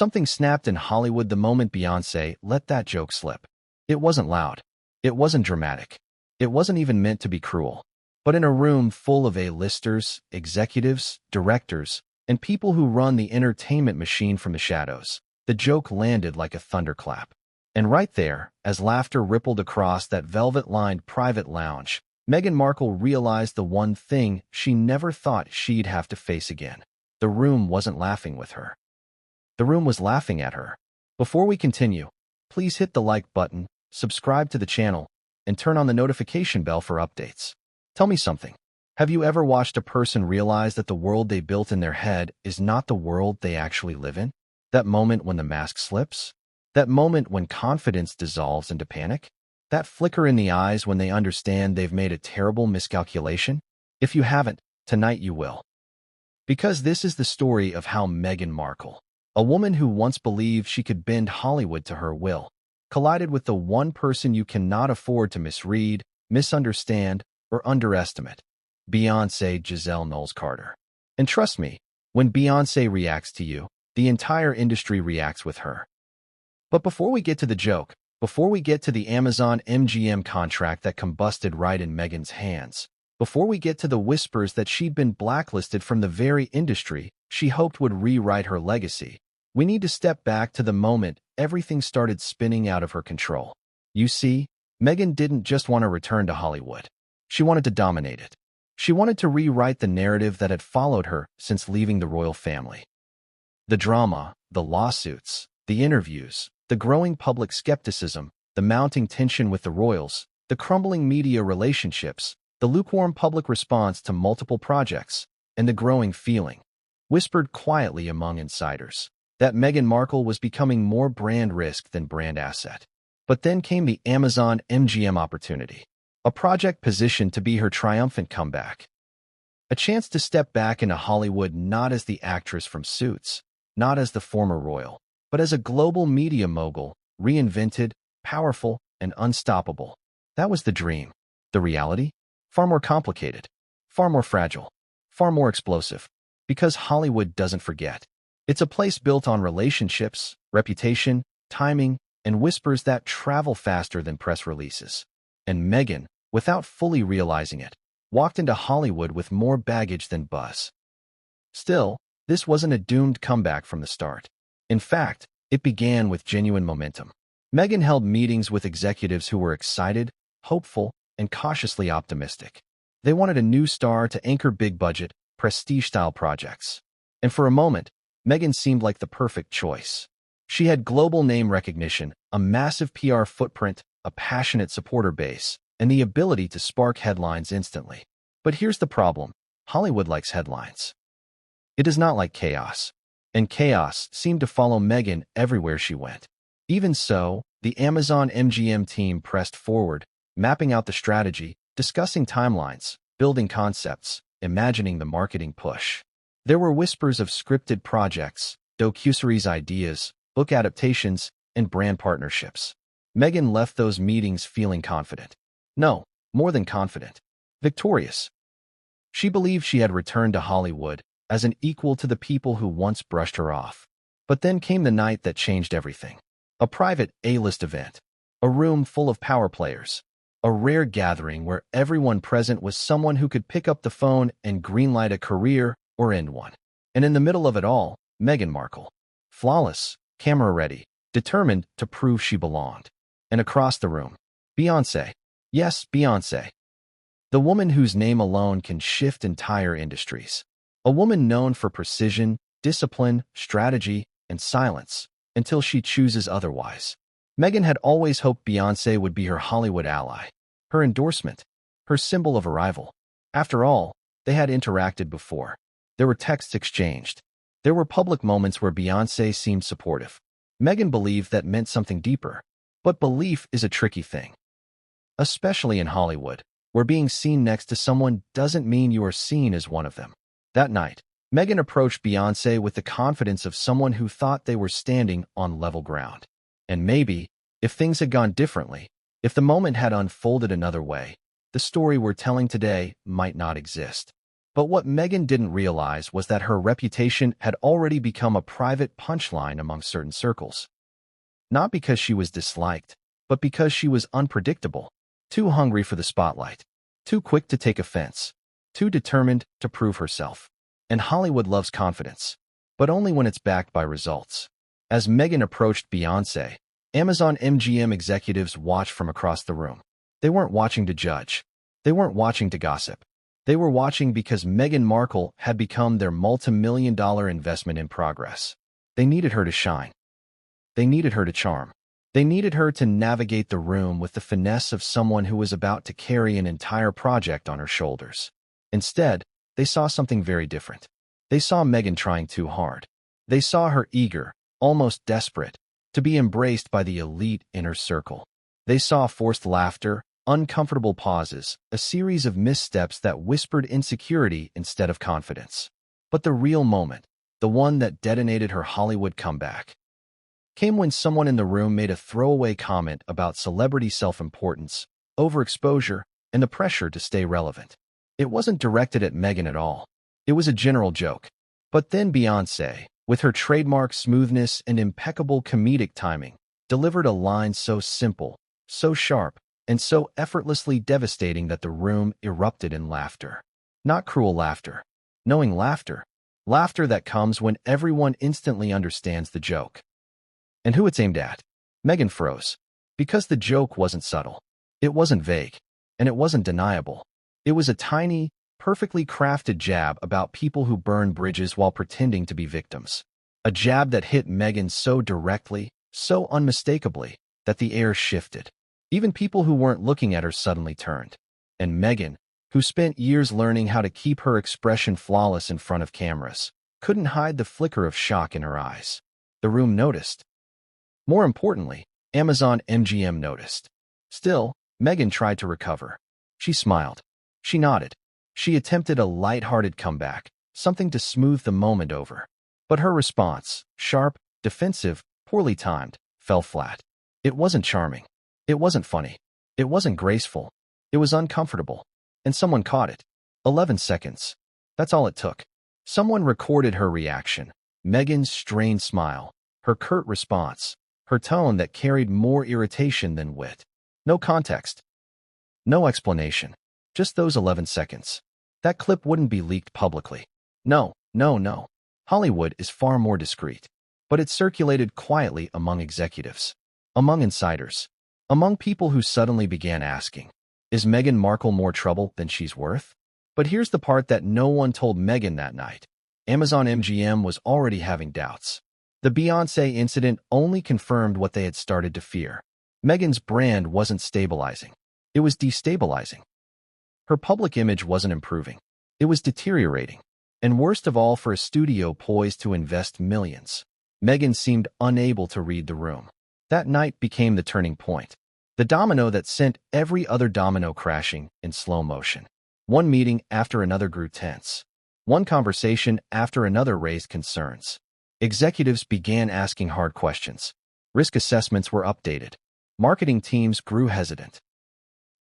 Something snapped in Hollywood the moment Beyoncé let that joke slip. It wasn't loud. It wasn't dramatic. It wasn't even meant to be cruel. But in a room full of A-listers, executives, directors, and people who run the entertainment machine from the shadows, the joke landed like a thunderclap. And right there, as laughter rippled across that velvet-lined private lounge, Meghan Markle realized the one thing she never thought she'd have to face again. The room wasn't laughing with her. The room was laughing at her. Before we continue, please hit the like button, subscribe to the channel, and turn on the notification bell for updates. Tell me something. Have you ever watched a person realize that the world they built in their head is not the world they actually live in? That moment when the mask slips? That moment when confidence dissolves into panic? That flicker in the eyes when they understand they've made a terrible miscalculation? If you haven't, tonight you will. Because this is the story of how Meghan Markle, a woman who once believed she could bend Hollywood to her will, collided with the one person you cannot afford to misread, misunderstand, or underestimate, Beyoncé Giselle Knowles-Carter. And trust me, when Beyoncé reacts to you, the entire industry reacts with her. But before we get to the joke, before we get to the Amazon MGM contract that combusted right in Meghan's hands, before we get to the whispers that she'd been blacklisted from the very industry she hoped would rewrite her legacy, we need to step back to the moment everything started spinning out of her control. You see, Meghan didn't just want to return to Hollywood. She wanted to dominate it. She wanted to rewrite the narrative that had followed her since leaving the royal family. The drama, the lawsuits, the interviews, the growing public skepticism, the mounting tension with the royals, the crumbling media relationships, the lukewarm public response to multiple projects, and the growing feeling, whispered quietly among insiders, that Meghan Markle was becoming more brand risk than brand asset. But then came the Amazon MGM opportunity, a project positioned to be her triumphant comeback. A chance to step back into Hollywood not as the actress from Suits, not as the former royal, but as a global media mogul, reinvented, powerful, and unstoppable. That was the dream. The reality? Far more complicated, far more fragile, far more explosive. Because Hollywood doesn't forget. It's a place built on relationships, reputation, timing, and whispers that travel faster than press releases. And Meghan, without fully realizing it, walked into Hollywood with more baggage than buzz. Still, this wasn't a doomed comeback from the start. In fact, it began with genuine momentum. Meghan held meetings with executives who were excited, hopeful, and cautiously optimistic. They wanted a new star to anchor big-budget, prestige-style projects. And for a moment, Meghan seemed like the perfect choice. She had global name recognition, a massive PR footprint, a passionate supporter base, and the ability to spark headlines instantly. But here's the problem. Hollywood likes headlines. It does not like chaos. And chaos seemed to follow Meghan everywhere she went. Even so, the Amazon MGM team pressed forward, mapping out the strategy, discussing timelines, building concepts, imagining the marketing push. There were whispers of scripted projects, docuseries ideas, book adaptations, and brand partnerships. Meghan left those meetings feeling confident. No, more than confident. Victorious. She believed she had returned to Hollywood as an equal to the people who once brushed her off. But then came the night that changed everything. A private A-list event. A room full of power players. A rare gathering where everyone present was someone who could pick up the phone and greenlight a career or end one. And in the middle of it all, Meghan Markle. Flawless, camera-ready, determined to prove she belonged. And across the room, Beyoncé. Yes, Beyoncé. The woman whose name alone can shift entire industries. A woman known for precision, discipline, strategy, and silence, until she chooses otherwise. Meghan had always hoped Beyoncé would be her Hollywood ally, her endorsement, her symbol of arrival. After all, they had interacted before. There were texts exchanged. There were public moments where Beyoncé seemed supportive. Meghan believed that meant something deeper. But belief is a tricky thing. Especially in Hollywood, where being seen next to someone doesn't mean you are seen as one of them. That night, Meghan approached Beyoncé with the confidence of someone who thought they were standing on level ground. And maybe, if things had gone differently, if the moment had unfolded another way, the story we're telling today might not exist. But what Meghan didn't realize was that her reputation had already become a private punchline among certain circles. Not because she was disliked, but because she was unpredictable, too hungry for the spotlight, too quick to take offense, too determined to prove herself. And Hollywood loves confidence, but only when it's backed by results. As Meghan approached Beyoncé, Amazon MGM executives watched from across the room. They weren't watching to judge. They weren't watching to gossip. They were watching because Meghan Markle had become their multi-million-dollar investment in progress. They needed her to shine. They needed her to charm. They needed her to navigate the room with the finesse of someone who was about to carry an entire project on her shoulders. Instead, they saw something very different. They saw Meghan trying too hard. They saw her eager, almost desperate, to be embraced by the elite inner circle. They saw forced laughter, uncomfortable pauses, a series of missteps that whispered insecurity instead of confidence. But the real moment, the one that detonated her Hollywood comeback, came when someone in the room made a throwaway comment about celebrity self-importance, overexposure, and the pressure to stay relevant. It wasn't directed at Meghan at all. It was a general joke. But then Beyoncé, with her trademark smoothness and impeccable comedic timing, delivered a line so simple, so sharp, and so effortlessly devastating that the room erupted in laughter. Not cruel laughter. Knowing laughter. Laughter that comes when everyone instantly understands the joke. And who it's aimed at? Meghan froze. Because the joke wasn't subtle. It wasn't vague. And it wasn't deniable. It was a tiny, perfectly crafted jab about people who burn bridges while pretending to be victims. A jab that hit Meghan so directly, so unmistakably, that the air shifted. Even people who weren't looking at her suddenly turned. And Meghan, who spent years learning how to keep her expression flawless in front of cameras, couldn't hide the flicker of shock in her eyes. The room noticed. More importantly, Amazon MGM noticed. Still, Meghan tried to recover. She smiled. She nodded. She attempted a light-hearted comeback, something to smooth the moment over. But her response, sharp, defensive, poorly timed, fell flat. It wasn't charming. It wasn't funny. It wasn't graceful. It was uncomfortable. And someone caught it. 11 seconds. That's all it took. Someone recorded her reaction. Meghan's strained smile. Her curt response. Her tone that carried more irritation than wit. No context. No explanation. Just those 11 seconds. That clip wouldn't be leaked publicly. No. Hollywood is far more discreet. But it circulated quietly among executives. Among insiders. Among people who suddenly began asking, is Meghan Markle more trouble than she's worth? But here's the part that no one told Meghan that night. Amazon MGM was already having doubts. The Beyoncé incident only confirmed what they had started to fear. Meghan's brand wasn't stabilizing. It was destabilizing. Her public image wasn't improving. It was deteriorating. And worst of all, for a studio poised to invest millions, Meghan seemed unable to read the room. That night became the turning point. The domino that sent every other domino crashing in slow motion. One meeting after another grew tense. One conversation after another raised concerns. Executives began asking hard questions. Risk assessments were updated. Marketing teams grew hesitant.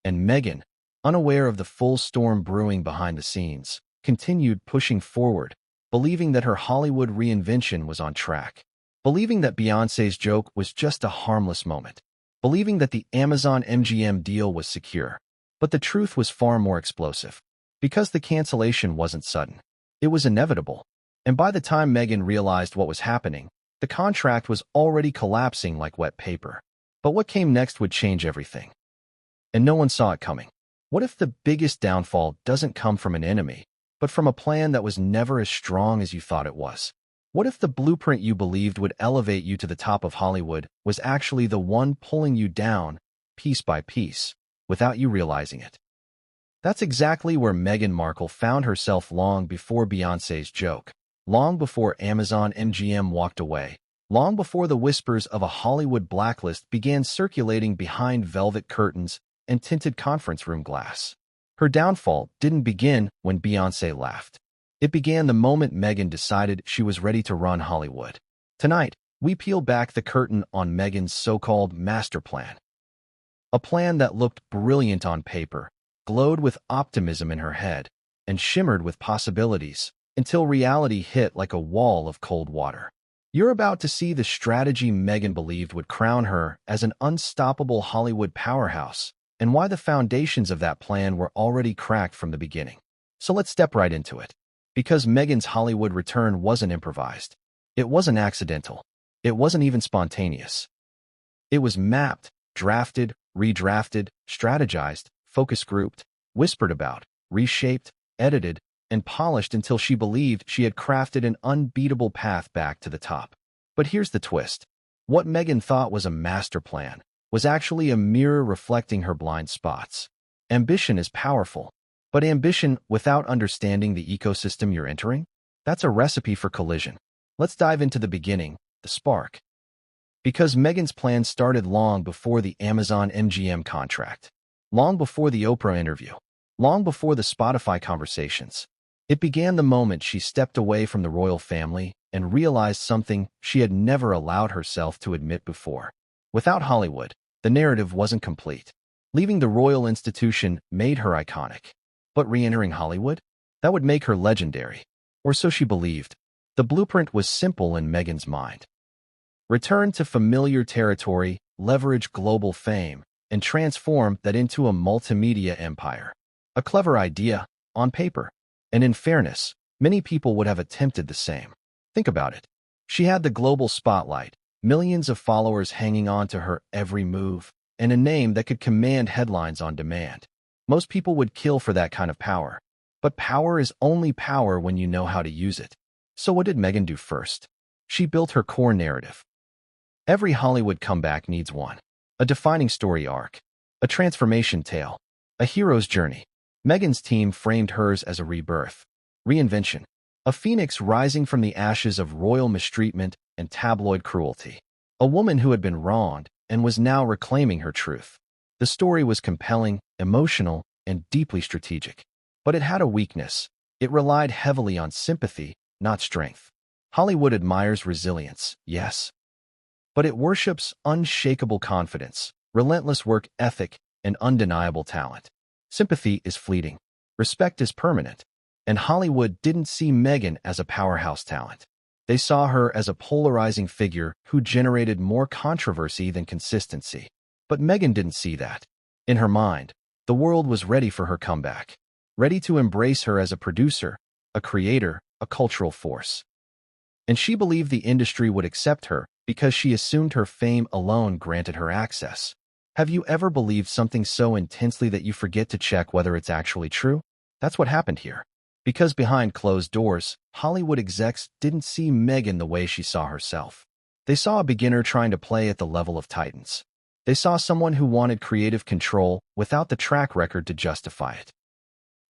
And Meghan, unaware of the full storm brewing behind the scenes, continued pushing forward, believing that her Hollywood reinvention was on track. Believing that Beyoncé's joke was just a harmless moment. Believing that the Amazon MGM deal was secure. But the truth was far more explosive. Because the cancellation wasn't sudden. It was inevitable. And by the time Meghan realized what was happening, the contract was already collapsing like wet paper. But what came next would change everything. And no one saw it coming. What if the biggest downfall doesn't come from an enemy, but from a plan that was never as strong as you thought it was? What if the blueprint you believed would elevate you to the top of Hollywood was actually the one pulling you down, piece by piece, without you realizing it? That's exactly where Meghan Markle found herself long before Beyoncé's joke, long before Amazon MGM walked away, long before the whispers of a Hollywood blacklist began circulating behind velvet curtains and tinted conference room glass. Her downfall didn't begin when Beyoncé laughed. It began the moment Meghan decided she was ready to run Hollywood. Tonight, we peel back the curtain on Meghan's so-called master plan. A plan that looked brilliant on paper, glowed with optimism in her head, and shimmered with possibilities, until reality hit like a wall of cold water. You're about to see the strategy Meghan believed would crown her as an unstoppable Hollywood powerhouse, and why the foundations of that plan were already cracked from the beginning. So let's step right into it. Because Meghan's Hollywood return wasn't improvised. It wasn't accidental. It wasn't even spontaneous. It was mapped, drafted, redrafted, strategized, focus grouped, whispered about, reshaped, edited, and polished until she believed she had crafted an unbeatable path back to the top. But here's the twist. What Meghan thought was a master plan was actually a mirror reflecting her blind spots. Ambition is powerful, but ambition without understanding the ecosystem you're entering? That's a recipe for collision. Let's dive into the beginning, the spark. Because Meghan's plan started long before the Amazon MGM contract, long before the Oprah interview, long before the Spotify conversations. It began the moment she stepped away from the royal family and realized something she had never allowed herself to admit before. Without Hollywood, the narrative wasn't complete. Leaving the royal institution made her iconic. But re-entering Hollywood? That would make her legendary. Or so she believed. The blueprint was simple in Meghan's mind. Return to familiar territory, leverage global fame, and transform that into a multimedia empire. A clever idea, on paper. And in fairness, many people would have attempted the same. Think about it. She had the global spotlight, millions of followers hanging on to her every move, and a name that could command headlines on demand. Most people would kill for that kind of power. But power is only power when you know how to use it. So what did Meghan do first? She built her core narrative. Every Hollywood comeback needs one. A defining story arc. A transformation tale. A hero's journey. Meghan's team framed hers as a rebirth. Reinvention. A phoenix rising from the ashes of royal mistreatment and tabloid cruelty. A woman who had been wronged and was now reclaiming her truth. The story was compelling, emotional, and deeply strategic. But it had a weakness. It relied heavily on sympathy, not strength. Hollywood admires resilience, yes. But it worships unshakable confidence, relentless work ethic, and undeniable talent. Sympathy is fleeting. Respect is permanent. And Hollywood didn't see Meghan as a powerhouse talent. They saw her as a polarizing figure who generated more controversy than consistency. But Meghan didn't see that. In her mind, the world was ready for her comeback. Ready to embrace her as a producer, a creator, a cultural force. And she believed the industry would accept her because she assumed her fame alone granted her access. Have you ever believed something so intensely that you forget to check whether it's actually true? That's what happened here. Because behind closed doors, Hollywood execs didn't see Meghan the way she saw herself. They saw a beginner trying to play at the level of titans. They saw someone who wanted creative control without the track record to justify it.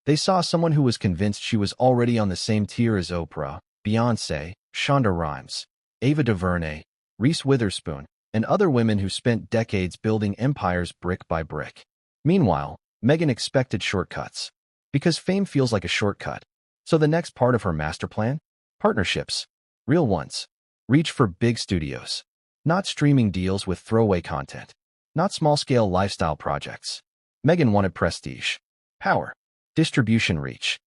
They saw someone who was convinced she was already on the same tier as Oprah, Beyoncé, Shonda Rhimes, Ava DuVernay, Reese Witherspoon, and other women who spent decades building empires brick by brick. Meanwhile, Meghan expected shortcuts. Because fame feels like a shortcut. So the next part of her master plan? Partnerships. Real ones. Reach for big studios. Not streaming deals with throwaway content. Not small-scale lifestyle projects. Meghan wanted prestige. Power. Distribution reach.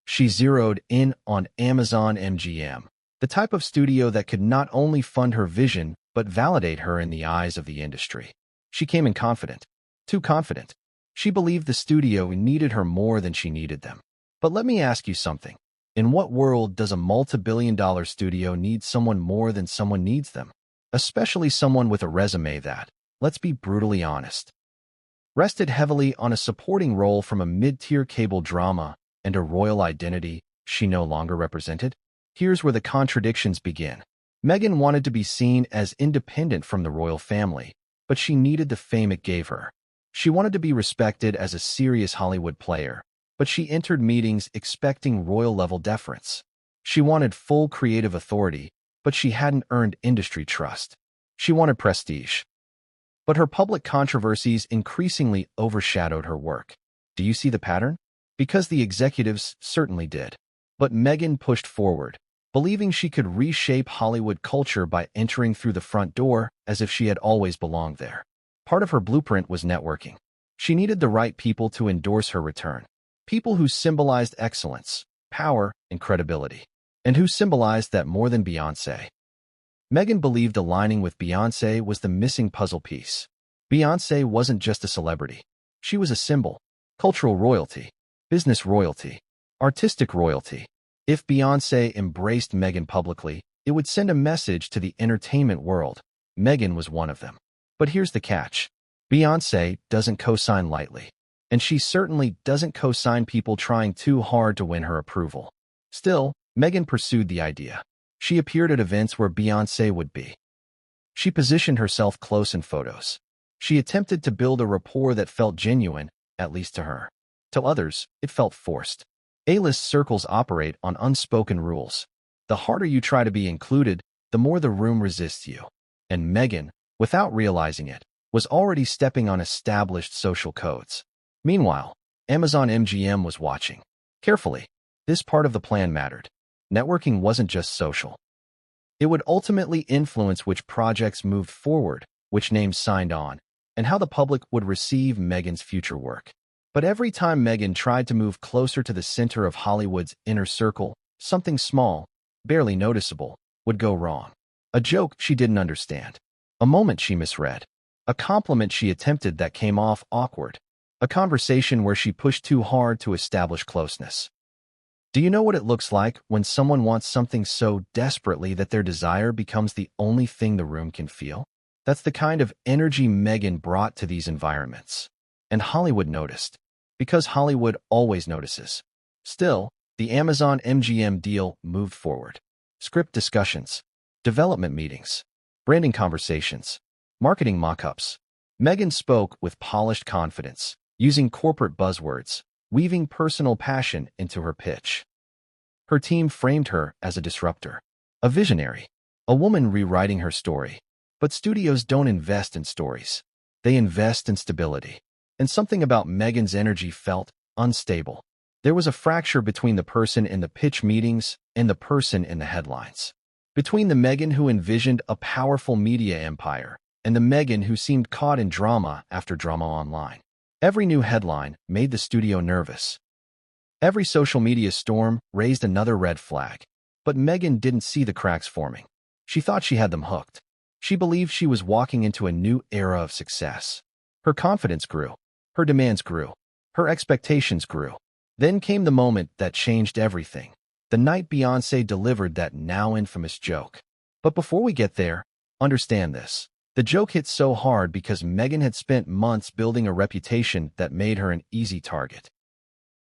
She zeroed in on Amazon MGM, the type of studio that could not only fund her vision, but validate her in the eyes of the industry. She came in confident. Too confident. She believed the studio needed her more than she needed them. But let me ask you something. In what world does a multi-billion-dollar studio need someone more than someone needs them? Especially someone with a resume that, let's be brutally honest, rested heavily on a supporting role from a mid-tier cable drama and a royal identity she no longer represented? Here's where the contradictions begin. Meghan wanted to be seen as independent from the royal family, but she needed the fame it gave her. She wanted to be respected as a serious Hollywood player, but she entered meetings expecting royal-level deference. She wanted full creative authority, but she hadn't earned industry trust. She wanted prestige. But her public controversies increasingly overshadowed her work. Do you see the pattern? Because the executives certainly did. But Meghan pushed forward, believing she could reshape Hollywood culture by entering through the front door as if she had always belonged there. Part of her blueprint was networking. She needed the right people to endorse her return. People who symbolized excellence, power, and credibility, and who symbolized that more than Beyoncé. Meghan believed aligning with Beyoncé was the missing puzzle piece. Beyoncé wasn't just a celebrity. She was a symbol, cultural royalty, business royalty, artistic royalty. If Beyoncé embraced Meghan publicly, it would send a message to the entertainment world. Meghan was one of them. But here's the catch. Beyoncé doesn't co-sign lightly. And she certainly doesn't co-sign people trying too hard to win her approval. Still, Meghan pursued the idea. She appeared at events where Beyoncé would be. She positioned herself close in photos. She attempted to build a rapport that felt genuine, at least to her. To others, it felt forced. A-list circles operate on unspoken rules. The harder you try to be included, the more the room resists you. And Meghan, without realizing it, was already stepping on established social codes. Meanwhile, Amazon MGM was watching. Carefully, this part of the plan mattered. Networking wasn't just social. It would ultimately influence which projects moved forward, which names signed on, and how the public would receive Meghan's future work. But every time Meghan tried to move closer to the center of Hollywood's inner circle, something small, barely noticeable, would go wrong. A joke she didn't understand. A moment she misread. A compliment she attempted that came off awkward. A conversation where she pushed too hard to establish closeness. Do you know what it looks like when someone wants something so desperately that their desire becomes the only thing the room can feel? That's the kind of energy Meghan brought to these environments. And Hollywood noticed. Because Hollywood always notices. Still, the Amazon MGM deal moved forward. Script discussions, development meetings, branding conversations, marketing mock-ups. Meghan spoke with polished confidence, using corporate buzzwords, weaving personal passion into her pitch. Her team framed her as a disruptor, a visionary, a woman rewriting her story. But studios don't invest in stories. They invest in stability. And something about Meghan's energy felt unstable. There was a fracture between the person in the pitch meetings and the person in the headlines. Between the Meghan who envisioned a powerful media empire and the Meghan who seemed caught in drama after drama online. Every new headline made the studio nervous. Every social media storm raised another red flag. But Meghan didn't see the cracks forming. She thought she had them hooked. She believed she was walking into a new era of success. Her confidence grew. Her demands grew. Her expectations grew. Then came the moment that changed everything. The night Beyoncé delivered that now infamous joke. But before we get there, understand this. The joke hit so hard because Meghan had spent months building a reputation that made her an easy target.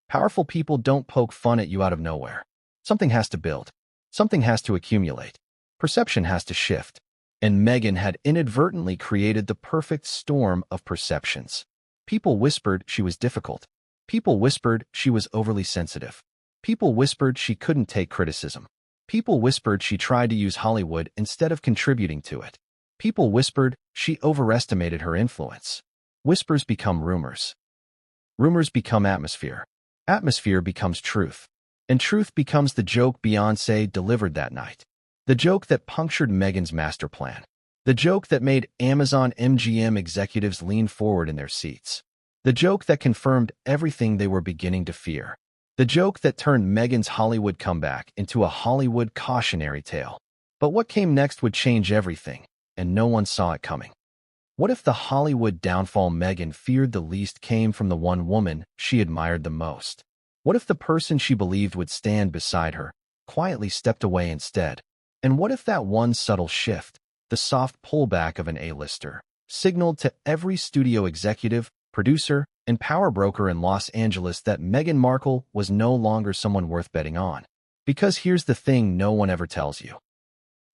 Powerful people don't poke fun at you out of nowhere. Something has to build. Something has to accumulate. Perception has to shift. And Meghan had inadvertently created the perfect storm of perceptions. People whispered she was difficult. People whispered she was overly sensitive. People whispered she couldn't take criticism. People whispered she tried to use Hollywood instead of contributing to it. People whispered she overestimated her influence. Whispers become rumors. Rumors become atmosphere. Atmosphere becomes truth. And truth becomes the joke Beyoncé delivered that night. The joke that punctured Meghan's master plan. The joke that made Amazon MGM executives lean forward in their seats. The joke that confirmed everything they were beginning to fear. The joke that turned Meghan's Hollywood comeback into a Hollywood cautionary tale. But what came next would change everything, and no one saw it coming. What if the Hollywood downfall Meghan feared the least came from the one woman she admired the most? What if the person she believed would stand beside her quietly stepped away instead? And what if that one subtle shift, the soft pullback of an A-lister, signaled to every studio executive, producer, and power broker in Los Angeles that Meghan Markle was no longer someone worth betting on? Because here's the thing no one ever tells you.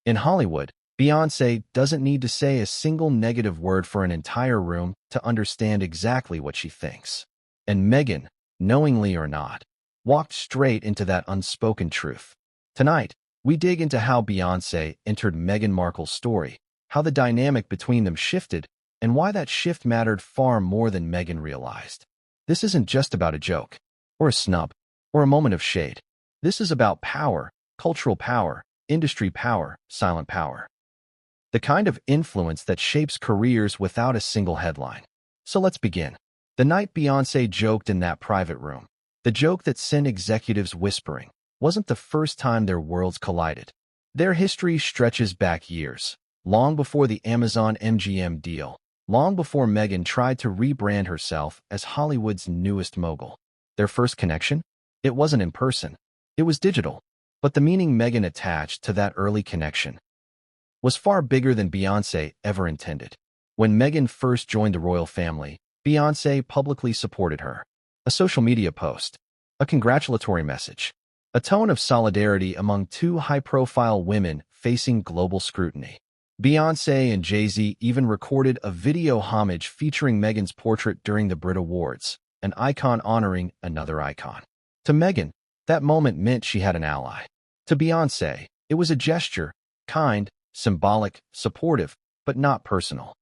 In Hollywood, Beyoncé doesn't need to say a single negative word for an entire room to understand exactly what she thinks. And Meghan, knowingly or not, walked straight into that unspoken truth. Tonight, we dig into how Beyoncé entered Meghan Markle's story, how the dynamic between them shifted, and why that shift mattered far more than Meghan realized. This isn't just about a joke, or a snub, or a moment of shade. This is about power, cultural power, industry power, silent power. The kind of influence that shapes careers without a single headline. So let's begin. The night Beyoncé joked in that private room. The joke that sent executives whispering wasn't the first time their worlds collided. Their history stretches back years, long before the Amazon MGM deal, long before Meghan tried to rebrand herself as Hollywood's newest mogul. Their first connection? It wasn't in person. It was digital. But the meaning Meghan attached to that early connection was far bigger than Beyoncé ever intended. When Meghan first joined the royal family, Beyoncé publicly supported her. A social media post, a congratulatory message, a tone of solidarity among two high-profile women facing global scrutiny. Beyoncé and Jay-Z even recorded a video homage featuring Meghan's portrait during the Brit Awards, an icon honoring another icon. To Meghan, that moment meant she had an ally. To Beyoncé, it was a gesture, kind, symbolic, supportive, but not personal.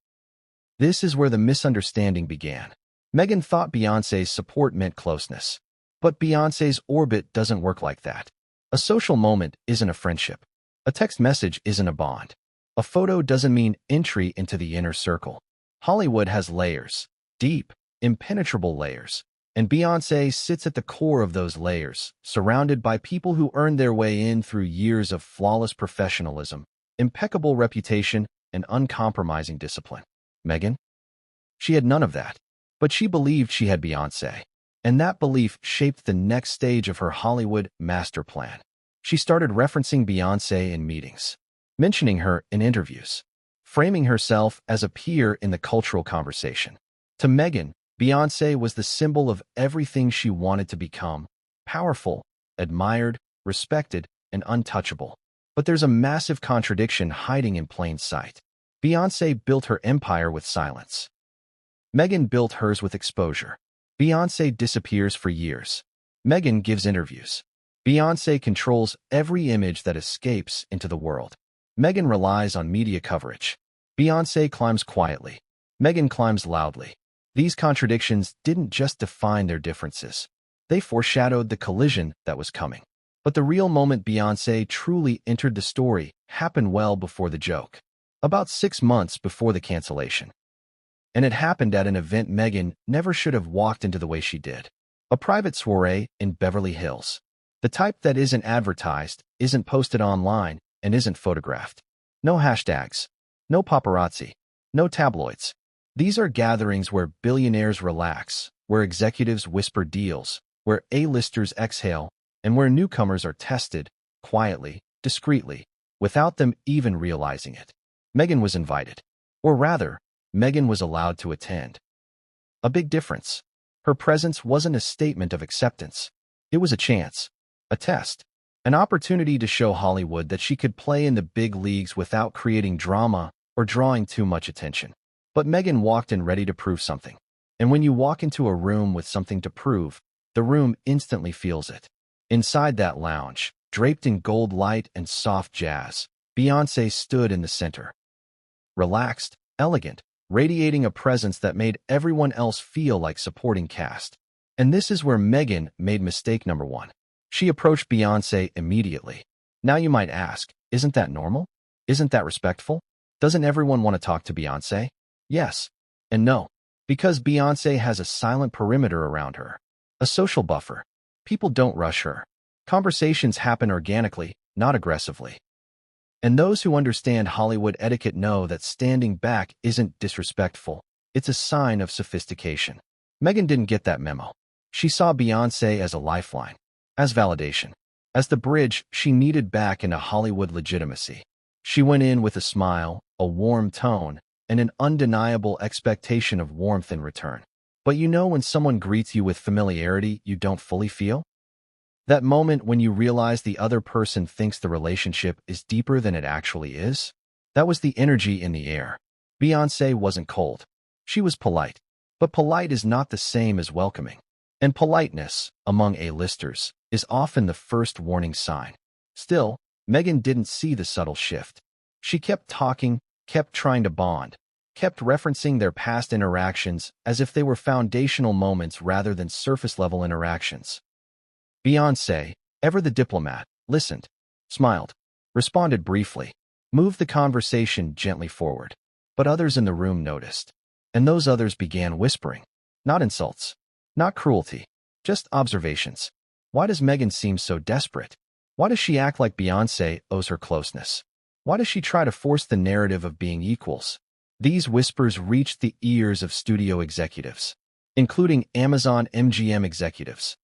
This is where the misunderstanding began. Meghan thought Beyoncé's support meant closeness. But Beyoncé's orbit doesn't work like that. A social moment isn't a friendship. A text message isn't a bond. A photo doesn't mean entry into the inner circle. Hollywood has layers, deep, impenetrable layers. And Beyoncé sits at the core of those layers, surrounded by people who earned their way in through years of flawless professionalism, impeccable reputation, and uncompromising discipline. Meghan? She had none of that. But she believed she had Beyoncé. And that belief shaped the next stage of her Hollywood master plan. She started referencing Beyoncé in meetings, mentioning her in interviews, framing herself as a peer in the cultural conversation. To Meghan, Beyoncé was the symbol of everything she wanted to become: powerful, admired, respected, and untouchable. But there's a massive contradiction hiding in plain sight. Beyoncé built her empire with silence. Meghan built hers with exposure. Beyoncé disappears for years. Meghan gives interviews. Beyoncé controls every image that escapes into the world. Meghan relies on media coverage. Beyoncé climbs quietly. Meghan climbs loudly. These contradictions didn't just define their differences. They foreshadowed the collision that was coming. But the real moment Beyoncé truly entered the story happened well before the joke, about 6 months before the cancellation. And it happened at an event Meghan never should have walked into the way she did. A private soiree in Beverly Hills. The type that isn't advertised, isn't posted online, and isn't photographed. No hashtags. No paparazzi. No tabloids. These are gatherings where billionaires relax, where executives whisper deals, where A-listers exhale, and where newcomers are tested, quietly, discreetly, without them even realizing it. Meghan was invited. Or rather, Meghan was allowed to attend. A big difference. Her presence wasn't a statement of acceptance. It was a chance, a test, an opportunity to show Hollywood that she could play in the big leagues without creating drama or drawing too much attention. But Meghan walked in ready to prove something. And when you walk into a room with something to prove, the room instantly feels it. Inside that lounge, draped in gold light and soft jazz, Beyoncé stood in the center. Relaxed, elegant, radiating a presence that made everyone else feel like supporting cast. And this is where Meghan made mistake number one. She approached Beyoncé immediately. Now you might ask, isn't that normal? Isn't that respectful? Doesn't everyone want to talk to Beyoncé? Yes and no. Because Beyoncé has a silent perimeter around her. A social buffer. People don't rush her. Conversations happen organically, not aggressively. And those who understand Hollywood etiquette know that standing back isn't disrespectful. It's a sign of sophistication. Meghan didn't get that memo. She saw Beyoncé as a lifeline, as validation, as the bridge she needed back into Hollywood legitimacy. She went in with a smile, a warm tone, and an undeniable expectation of warmth in return. But you know when someone greets you with familiarity you don't fully feel? That moment when you realize the other person thinks the relationship is deeper than it actually is? That was the energy in the air. Beyoncé wasn't cold. She was polite. But polite is not the same as welcoming. And politeness, among A-listers, is often the first warning sign. Still, Meghan didn't see the subtle shift. She kept talking, kept trying to bond, kept referencing their past interactions as if they were foundational moments rather than surface-level interactions. Beyoncé, ever the diplomat, listened, smiled, responded briefly, moved the conversation gently forward. But others in the room noticed. And those others began whispering. Not insults. Not cruelty. Just observations. Why does Meghan seem so desperate? Why does she act like Beyoncé owes her closeness? Why does she try to force the narrative of being equals? These whispers reached the ears of studio executives, including Amazon MGM executives.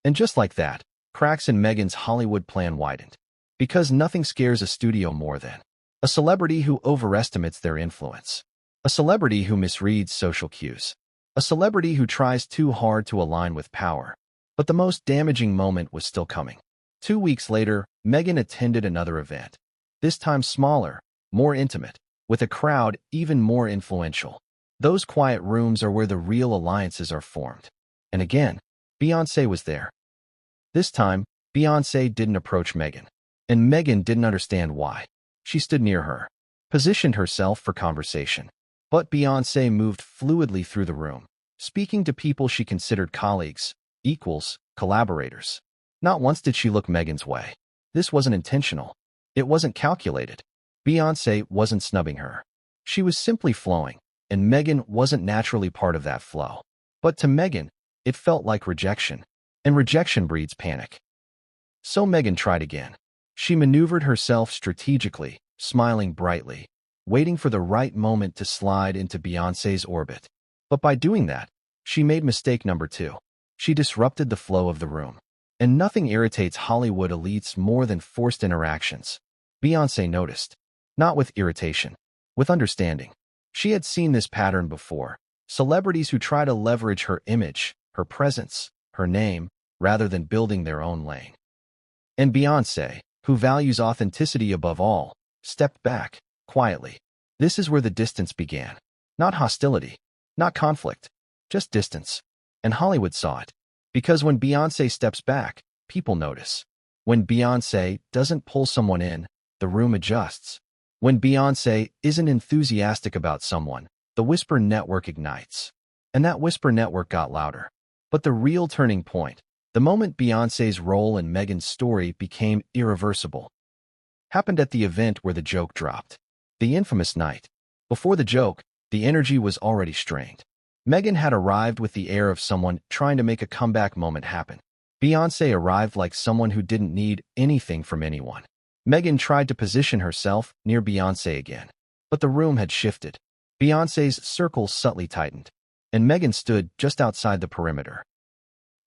And just like that, cracks in Meghan's Hollywood plan widened. Because nothing scares a studio more than a celebrity who overestimates their influence, a celebrity who misreads social cues, a celebrity who tries too hard to align with power. But the most damaging moment was still coming. 2 weeks later, Meghan attended another event, this time smaller, more intimate, with a crowd even more influential. Those quiet rooms are where the real alliances are formed. And again, Beyoncé was there. This time, Beyoncé didn't approach Meghan, and Meghan didn't understand why. She stood near her, positioned herself for conversation. But Beyoncé moved fluidly through the room, speaking to people she considered colleagues, equals, collaborators. Not once did she look Meghan's way. This wasn't intentional. It wasn't calculated. Beyoncé wasn't snubbing her. She was simply flowing, and Meghan wasn't naturally part of that flow. But to Meghan, it felt like rejection, and rejection breeds panic. So Meghan tried again. She maneuvered herself strategically, smiling brightly, waiting for the right moment to slide into Beyoncé's orbit. But by doing that, she made mistake number 2. She disrupted the flow of the room. And nothing irritates Hollywood elites more than forced interactions. Beyoncé noticed. Not with irritation, with understanding. She had seen this pattern before. Celebrities who try to leverage her image, her presence, her name, rather than building their own lane. And Beyoncé, who values authenticity above all, stepped back, quietly. This is where the distance began. Not hostility, not conflict, just distance. And Hollywood saw it. Because when Beyoncé steps back, people notice. When Beyoncé doesn't pull someone in, the room adjusts. When Beyoncé isn't enthusiastic about someone, the whisper network ignites. And that whisper network got louder. But the real turning point, the moment Beyoncé's role in Meghan's story became irreversible, happened at the event where the joke dropped. The infamous night. Before the joke, the energy was already strained. Meghan had arrived with the air of someone trying to make a comeback moment happen. Beyoncé arrived like someone who didn't need anything from anyone. Meghan tried to position herself near Beyoncé again. But the room had shifted. Beyoncé's circle subtly tightened, and Meghan stood just outside the perimeter.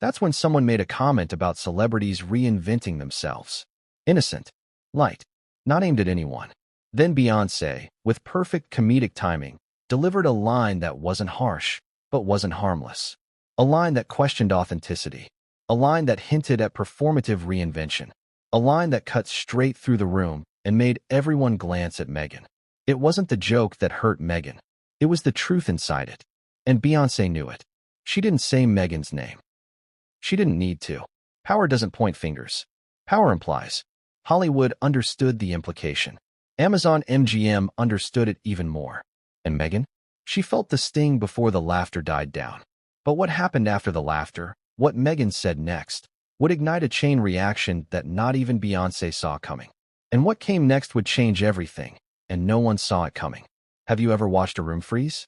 That's when someone made a comment about celebrities reinventing themselves. Innocent. Light. Not aimed at anyone. Then Beyoncé, with perfect comedic timing, delivered a line that wasn't harsh, but wasn't harmless. A line that questioned authenticity. A line that hinted at performative reinvention. A line that cut straight through the room and made everyone glance at Meghan. It wasn't the joke that hurt Meghan. It was the truth inside it. And Beyoncé knew it. She didn't say Meghan's name. She didn't need to. Power doesn't point fingers. Power implies. Hollywood understood the implication. Amazon MGM understood it even more. And Meghan? She felt the sting before the laughter died down. But what happened after the laughter, what Meghan said next, would ignite a chain reaction that not even Beyoncé saw coming. And what came next would change everything, and no one saw it coming. Have you ever watched a room freeze?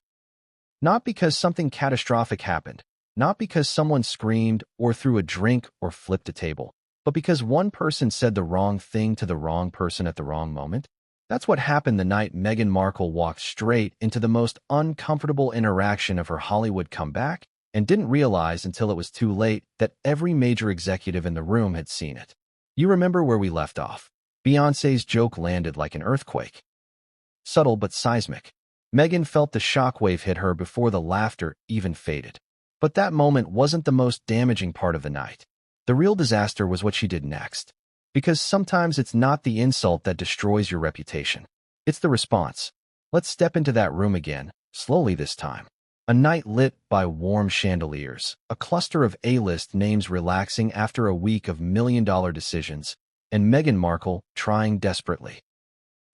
Not because something catastrophic happened, not because someone screamed or threw a drink or flipped a table, but because one person said the wrong thing to the wrong person at the wrong moment. That's what happened the night Meghan Markle walked straight into the most uncomfortable interaction of her Hollywood comeback and didn't realize until it was too late that every major executive in the room had seen it. You remember where we left off. Beyoncé's joke landed like an earthquake. Subtle but seismic. Meghan felt the shockwave hit her before the laughter even faded. But that moment wasn't the most damaging part of the night. The real disaster was what she did next. Because sometimes it's not the insult that destroys your reputation. It's the response. Let's step into that room again, slowly this time. A night lit by warm chandeliers, a cluster of A-list names relaxing after a week of million-dollar decisions, and Meghan Markle trying desperately,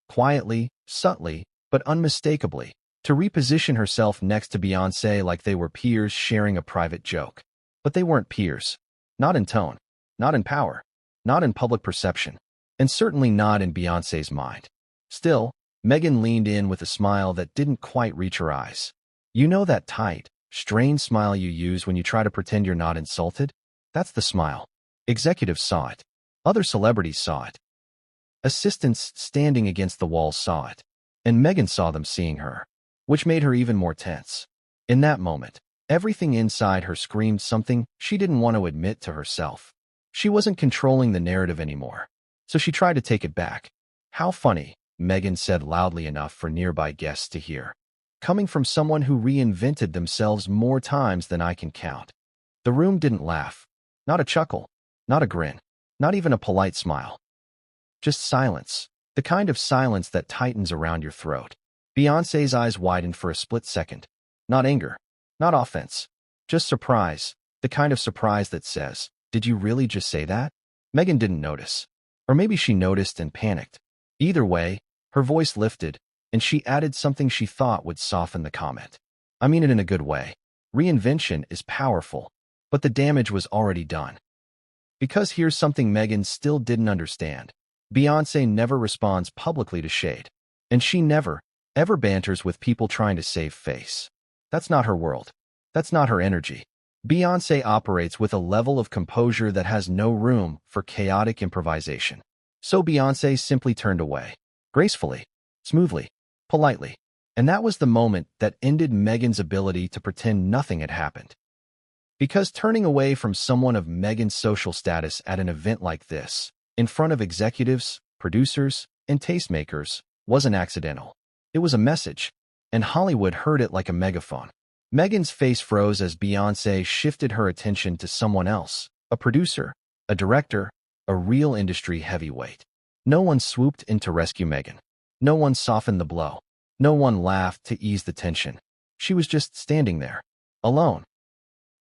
quietly, subtly, but unmistakably, to reposition herself next to Beyoncé like they were peers sharing a private joke. But they weren't peers. Not in tone, not in power, not in public perception, and certainly not in Beyoncé's mind. Still, Meghan leaned in with a smile that didn't quite reach her eyes. You know that tight, strained smile you use when you try to pretend you're not insulted? That's the smile. Executives saw it. Other celebrities saw it. Assistants standing against the wall saw it. And Meghan saw them seeing her, which made her even more tense. In that moment, everything inside her screamed something she didn't want to admit to herself. She wasn't controlling the narrative anymore, so she tried to take it back. "How funny," Meghan said loudly enough for nearby guests to hear. "Coming from someone who reinvented themselves more times than I can count." The room didn't laugh. Not a chuckle. Not a grin. Not even a polite smile. Just silence. The kind of silence that tightens around your throat. Beyoncé's eyes widened for a split second. Not anger. Not offense. Just surprise. The kind of surprise that says, "Did you really just say that?" Meghan didn't notice. Or maybe she noticed and panicked. Either way, her voice lifted, and she added something she thought would soften the comment. "I mean it in a good way. Reinvention is powerful, but the damage was already done." Because here's something Meghan still didn't understand. Beyoncé never responds publicly to shade. And she never, ever banters with people trying to save face. That's not her world. That's not her energy. Beyoncé operates with a level of composure that has no room for chaotic improvisation. So Beyoncé simply turned away. Gracefully, smoothly, politely. And that was the moment that ended Meghan's ability to pretend nothing had happened. Because turning away from someone of Meghan's social status at an event like this, in front of executives, producers, and tastemakers, wasn't accidental. It was a message, and Hollywood heard it like a megaphone. Meghan's face froze as Beyoncé shifted her attention to someone else, a producer, a director, a real industry heavyweight. No one swooped in to rescue Meghan. No one softened the blow. No one laughed to ease the tension. She was just standing there, alone.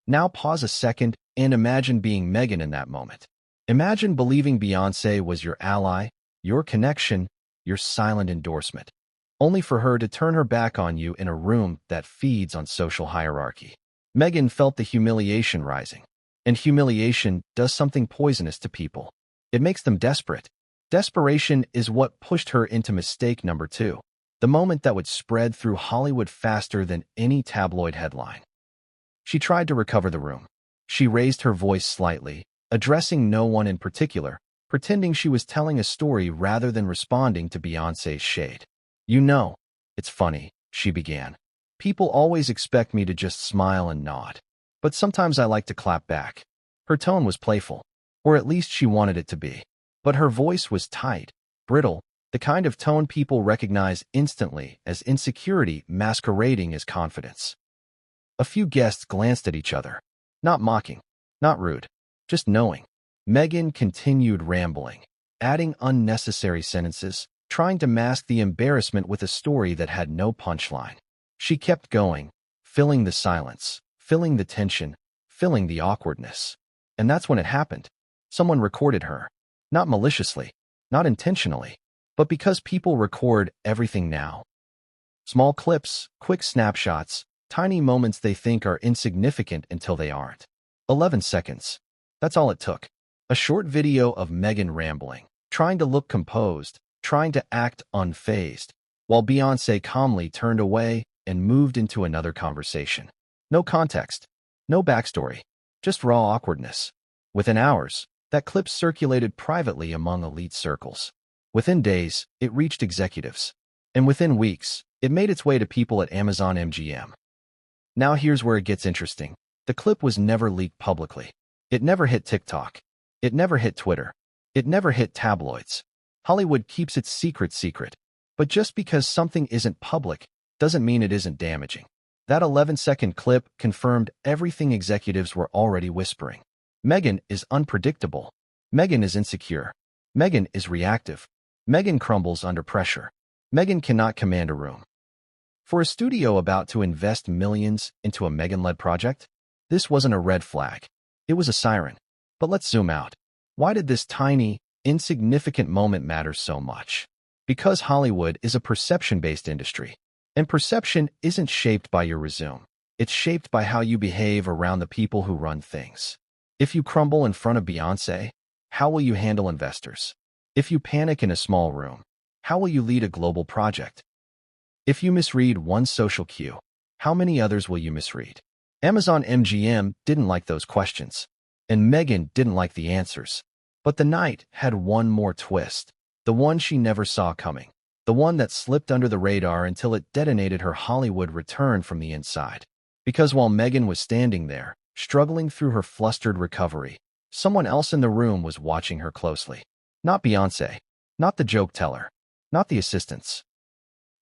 Now pause a second and imagine being Meghan in that moment. Imagine believing Beyoncé was your ally, your connection, your silent endorsement, only for her to turn her back on you in a room that feeds on social hierarchy. Meghan felt the humiliation rising, and humiliation does something poisonous to people. It makes them desperate. Desperation is what pushed her into mistake number 2, the moment that would spread through Hollywood faster than any tabloid headline. She tried to recover the room. She raised her voice slightly, addressing no one in particular, pretending she was telling a story rather than responding to Beyoncé's shade. "You know, it's funny," she began. "People always expect me to just smile and nod. But sometimes I like to clap back." Her tone was playful, or at least she wanted it to be. But her voice was tight, brittle, the kind of tone people recognize instantly as insecurity masquerading as confidence. A few guests glanced at each other. Not mocking, not rude, just knowing. Meghan continued rambling, adding unnecessary sentences, trying to mask the embarrassment with a story that had no punchline. She kept going, filling the silence, filling the tension, filling the awkwardness. And that's when it happened. Someone recorded her. Not maliciously, not intentionally, but because people record everything now. Small clips, quick snapshots, tiny moments they think are insignificant until they aren't. 11 seconds. That's all it took. A short video of Meghan rambling, trying to look composed, trying to act unfazed, while Beyoncé calmly turned away and moved into another conversation. No context, no backstory, just raw awkwardness. Within hours, that clip circulated privately among elite circles. Within days, it reached executives. And within weeks, it made its way to people at Amazon MGM. Now here's where it gets interesting. The clip was never leaked publicly. It never hit TikTok. It never hit Twitter. It never hit tabloids. Hollywood keeps its secret secret. But just because something isn't public doesn't mean it isn't damaging. That 11-second clip confirmed everything executives were already whispering. Meghan is unpredictable. Meghan is insecure. Meghan is reactive. Meghan crumbles under pressure. Meghan cannot command a room. For a studio about to invest millions into a Meghan-led project, this wasn't a red flag. It was a siren. But let's zoom out. Why did this tiny, insignificant moment matter so much? Because Hollywood is a perception-based industry. And perception isn't shaped by your resume. It's shaped by how you behave around the people who run things. If you crumble in front of Beyoncé, how will you handle investors? If you panic in a small room, how will you lead a global project? If you misread one social cue, how many others will you misread? Amazon MGM didn't like those questions, and Meghan didn't like the answers. But the night had one more twist, the one she never saw coming, the one that slipped under the radar until it detonated her Hollywood return from the inside. Because while Meghan was standing there, struggling through her flustered recovery, someone else in the room was watching her closely. Not Beyoncé, not the joke teller, not the assistants.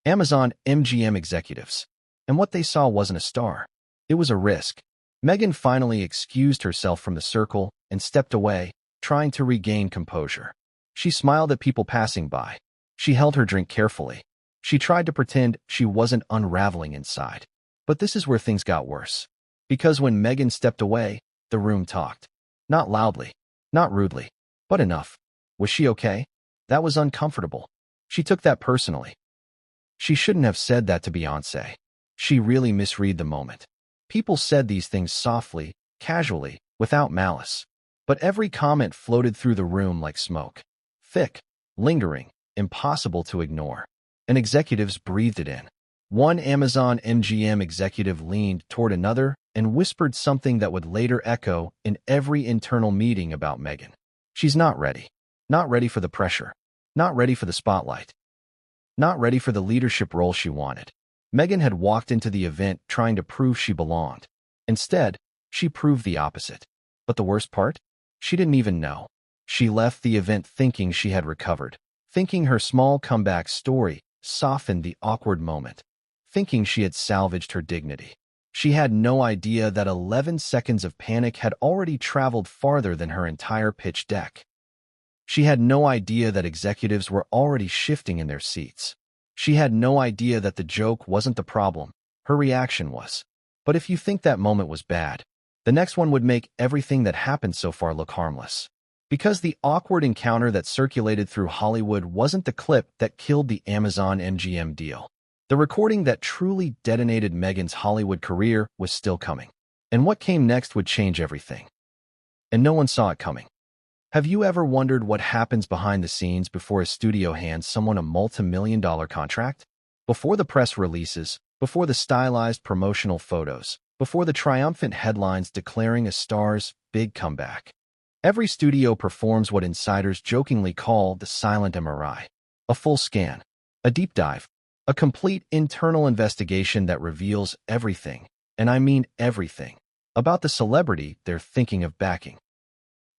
Amazon MGM executives. And what they saw wasn't a star. It was a risk. Meghan finally excused herself from the circle and stepped away, trying to regain composure. She smiled at people passing by. She held her drink carefully. She tried to pretend she wasn't unraveling inside. But this is where things got worse. Because when Meghan stepped away, the room talked. Not loudly, not rudely, but enough. Was she okay? That was uncomfortable. She took that personally. She shouldn't have said that to Beyoncé. She really misread the moment. People said these things softly, casually, without malice. But every comment floated through the room like smoke. Thick, lingering, impossible to ignore. And executives breathed it in. One Amazon MGM executive leaned toward another and whispered something that would later echo in every internal meeting about Meghan. She's not ready. Not ready for the pressure. Not ready for the spotlight. Not ready for the leadership role she wanted. Meghan had walked into the event trying to prove she belonged. Instead, she proved the opposite. But the worst part? She didn't even know. She left the event thinking she had recovered, thinking her small comeback story softened the awkward moment, thinking she had salvaged her dignity. She had no idea that 11 seconds of panic had already traveled farther than her entire pitch deck. She had no idea that executives were already shifting in their seats. She had no idea that the joke wasn't the problem, her reaction was. But if you think that moment was bad, the next one would make everything that happened so far look harmless. Because the awkward encounter that circulated through Hollywood wasn't the clip that killed the Amazon MGM deal. The recording that truly detonated Meghan's Hollywood career was still coming. And what came next would change everything. And no one saw it coming. Have you ever wondered what happens behind the scenes before a studio hands someone a multi-million-dollar contract? Before the press releases, before the stylized promotional photos, before the triumphant headlines declaring a star's big comeback. Every studio performs what insiders jokingly call the silent MRI. A full scan, a deep dive, a complete internal investigation that reveals everything, and I mean everything, about the celebrity they're thinking of backing.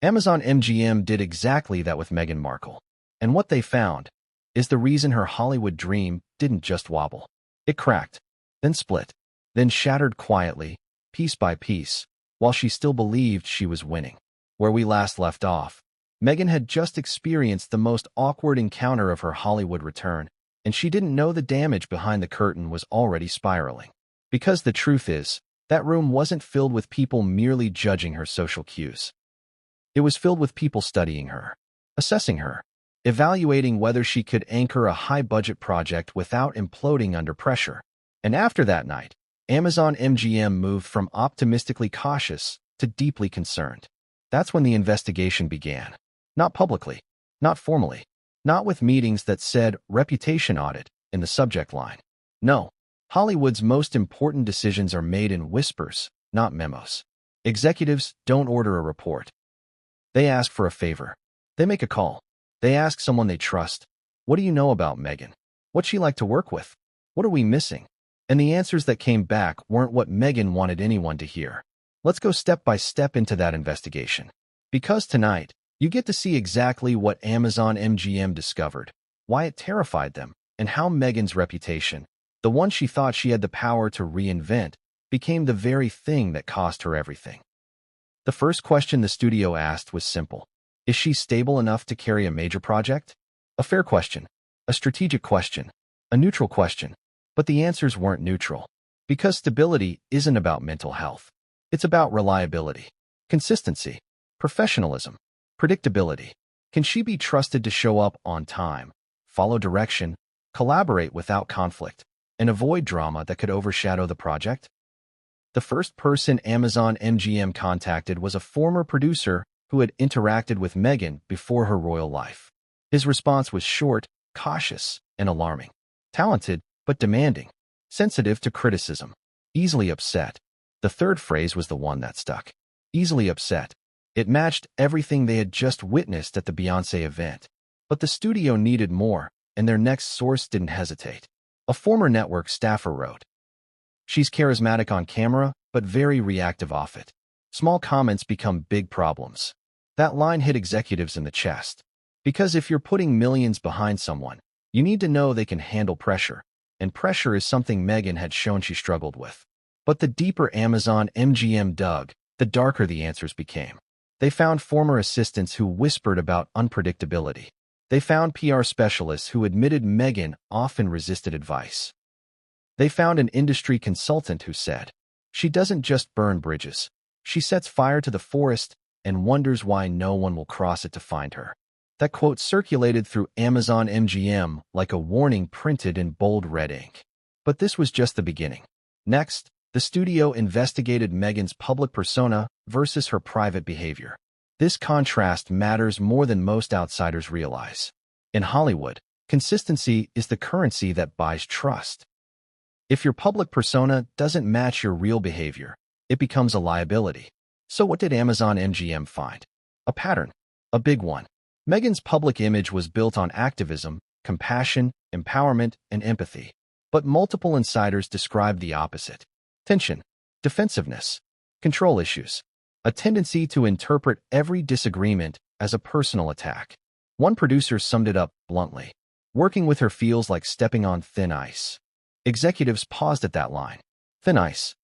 Amazon MGM did exactly that with Meghan Markle. And what they found is the reason her Hollywood dream didn't just wobble. It cracked, then split, then shattered quietly, piece by piece, while she still believed she was winning. Where we last left off, Meghan had just experienced the most awkward encounter of her Hollywood return, and she didn't know the damage behind the curtain was already spiraling. Because the truth is, that room wasn't filled with people merely judging her social cues. It was filled with people studying her, assessing her, evaluating whether she could anchor a high-budget project without imploding under pressure. And after that night, Amazon MGM moved from optimistically cautious to deeply concerned. That's when the investigation began. Not publicly, not formally, not with meetings that said reputation audit in the subject line. No, Hollywood's most important decisions are made in whispers, not memos. Executives don't order a report. They ask for a favor. They make a call. They ask someone they trust. What do you know about Meghan? What's she like to work with? What are we missing? And the answers that came back weren't what Meghan wanted anyone to hear. Let's go step by step into that investigation. Because tonight, you get to see exactly what Amazon MGM discovered, why it terrified them, and how Meghan's reputation, the one she thought she had the power to reinvent, became the very thing that cost her everything. The first question the studio asked was simple. Is she stable enough to carry a major project? A fair question, a strategic question, a neutral question. But the answers weren't neutral. Because stability isn't about mental health. It's about reliability, consistency, professionalism, predictability. Can she be trusted to show up on time, follow direction, collaborate without conflict, and avoid drama that could overshadow the project? The first person Amazon MGM contacted was a former producer who had interacted with Meghan before her royal life. His response was short, cautious, and alarming. Talented, but demanding. Sensitive to criticism. Easily upset. The third phrase was the one that stuck. Easily upset. It matched everything they had just witnessed at the Beyoncé event. But the studio needed more, and their next source didn't hesitate. A former network staffer wrote, "She's charismatic on camera, but very reactive off it. Small comments become big problems." That line hit executives in the chest. Because if you're putting millions behind someone, you need to know they can handle pressure, and pressure is something Meghan had shown she struggled with. But the deeper Amazon MGM dug, the darker the answers became. They found former assistants who whispered about unpredictability. They found PR specialists who admitted Meghan often resisted advice. They found an industry consultant who said, "She doesn't just burn bridges. She sets fire to the forest and wonders why no one will cross it to find her." That quote circulated through Amazon MGM like a warning printed in bold red ink. But this was just the beginning. Next, the studio investigated Meghan's public persona versus her private behavior. This contrast matters more than most outsiders realize. In Hollywood, consistency is the currency that buys trust. If your public persona doesn't match your real behavior, it becomes a liability. So what did Amazon MGM find? A pattern. A big one. Meghan's public image was built on activism, compassion, empowerment, and empathy. But multiple insiders described the opposite. Tension, defensiveness, control issues, a tendency to interpret every disagreement as a personal attack. One producer summed it up bluntly. Working with her feels like stepping on thin ice. Executives paused at that line. Thin ice.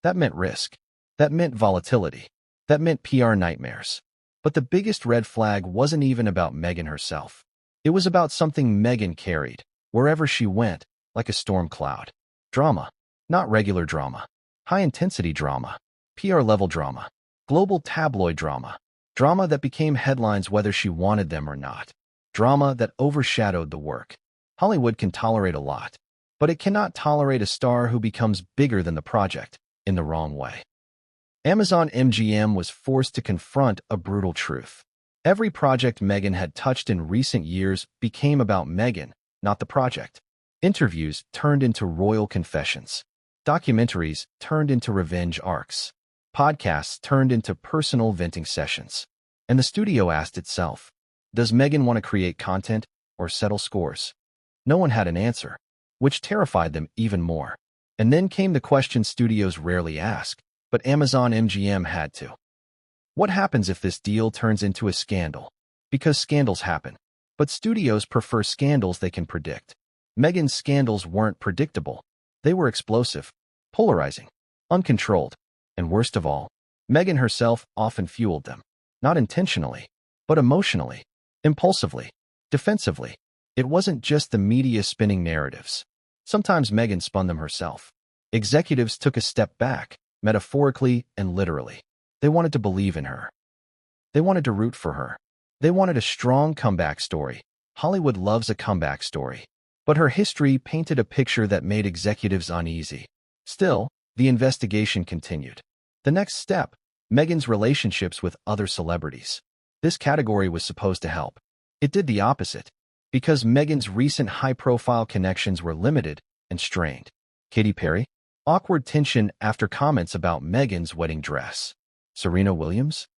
That meant risk. That meant volatility. That meant PR nightmares. But the biggest red flag wasn't even about Meghan herself. It was about something Meghan carried, wherever she went, like a storm cloud. Drama. Not regular drama. High-intensity drama. PR-level drama. Global tabloid drama. Drama that became headlines whether she wanted them or not. Drama that overshadowed the work. Hollywood can tolerate a lot, but it cannot tolerate a star who becomes bigger than the project, in the wrong way. Amazon MGM was forced to confront a brutal truth. Every project Meghan had touched in recent years became about Meghan, not the project. Interviews turned into royal confessions. Documentaries turned into revenge arcs. Podcasts turned into personal venting sessions. And the studio asked itself, does Meghan want to create content or settle scores? No one had an answer, which terrified them even more. And then came the question studios rarely ask, but Amazon MGM had to. What happens if this deal turns into a scandal? Because scandals happen. But studios prefer scandals they can predict. Meghan's scandals weren't predictable. They were explosive, polarizing, uncontrolled. And worst of all, Meghan herself often fueled them. Not intentionally, but emotionally, impulsively, defensively. It wasn't just the media spinning narratives. Sometimes Meghan spun them herself. Executives took a step back, metaphorically and literally. They wanted to believe in her. They wanted to root for her. They wanted a strong comeback story. Hollywood loves a comeback story. But her history painted a picture that made executives uneasy. Still, the investigation continued. The next step, Meghan's relationships with other celebrities. This category was supposed to help. It did the opposite, because Meghan's recent high-profile connections were limited and strained. Katy Perry? Awkward tension after comments about Meghan's wedding dress. Serena Williams?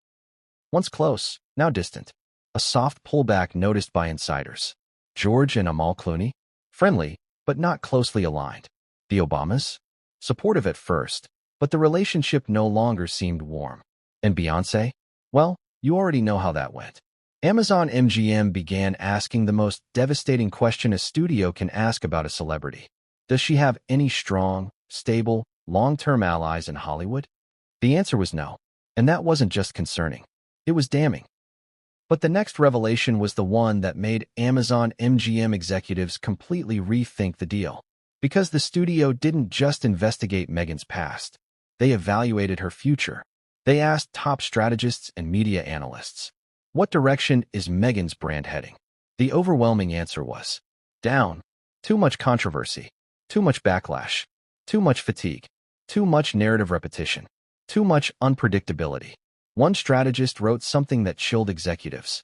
Once close, now distant. A soft pullback noticed by insiders. George and Amal Clooney? Friendly, but not closely aligned. The Obamas? Supportive at first, but the relationship no longer seemed warm. And Beyoncé? Well, you already know how that went. Amazon MGM began asking the most devastating question a studio can ask about a celebrity. Does she have any strong, stable, long-term allies in Hollywood? The answer was no. And that wasn't just concerning. It was damning. But the next revelation was the one that made Amazon MGM executives completely rethink the deal. Because the studio didn't just investigate Meghan's past. They evaluated her future. They asked top strategists and media analysts, what direction is Meghan's brand heading? The overwhelming answer was, down. Too much controversy. Too much backlash. Too much fatigue. Too much narrative repetition. Too much unpredictability. One strategist wrote something that chilled executives.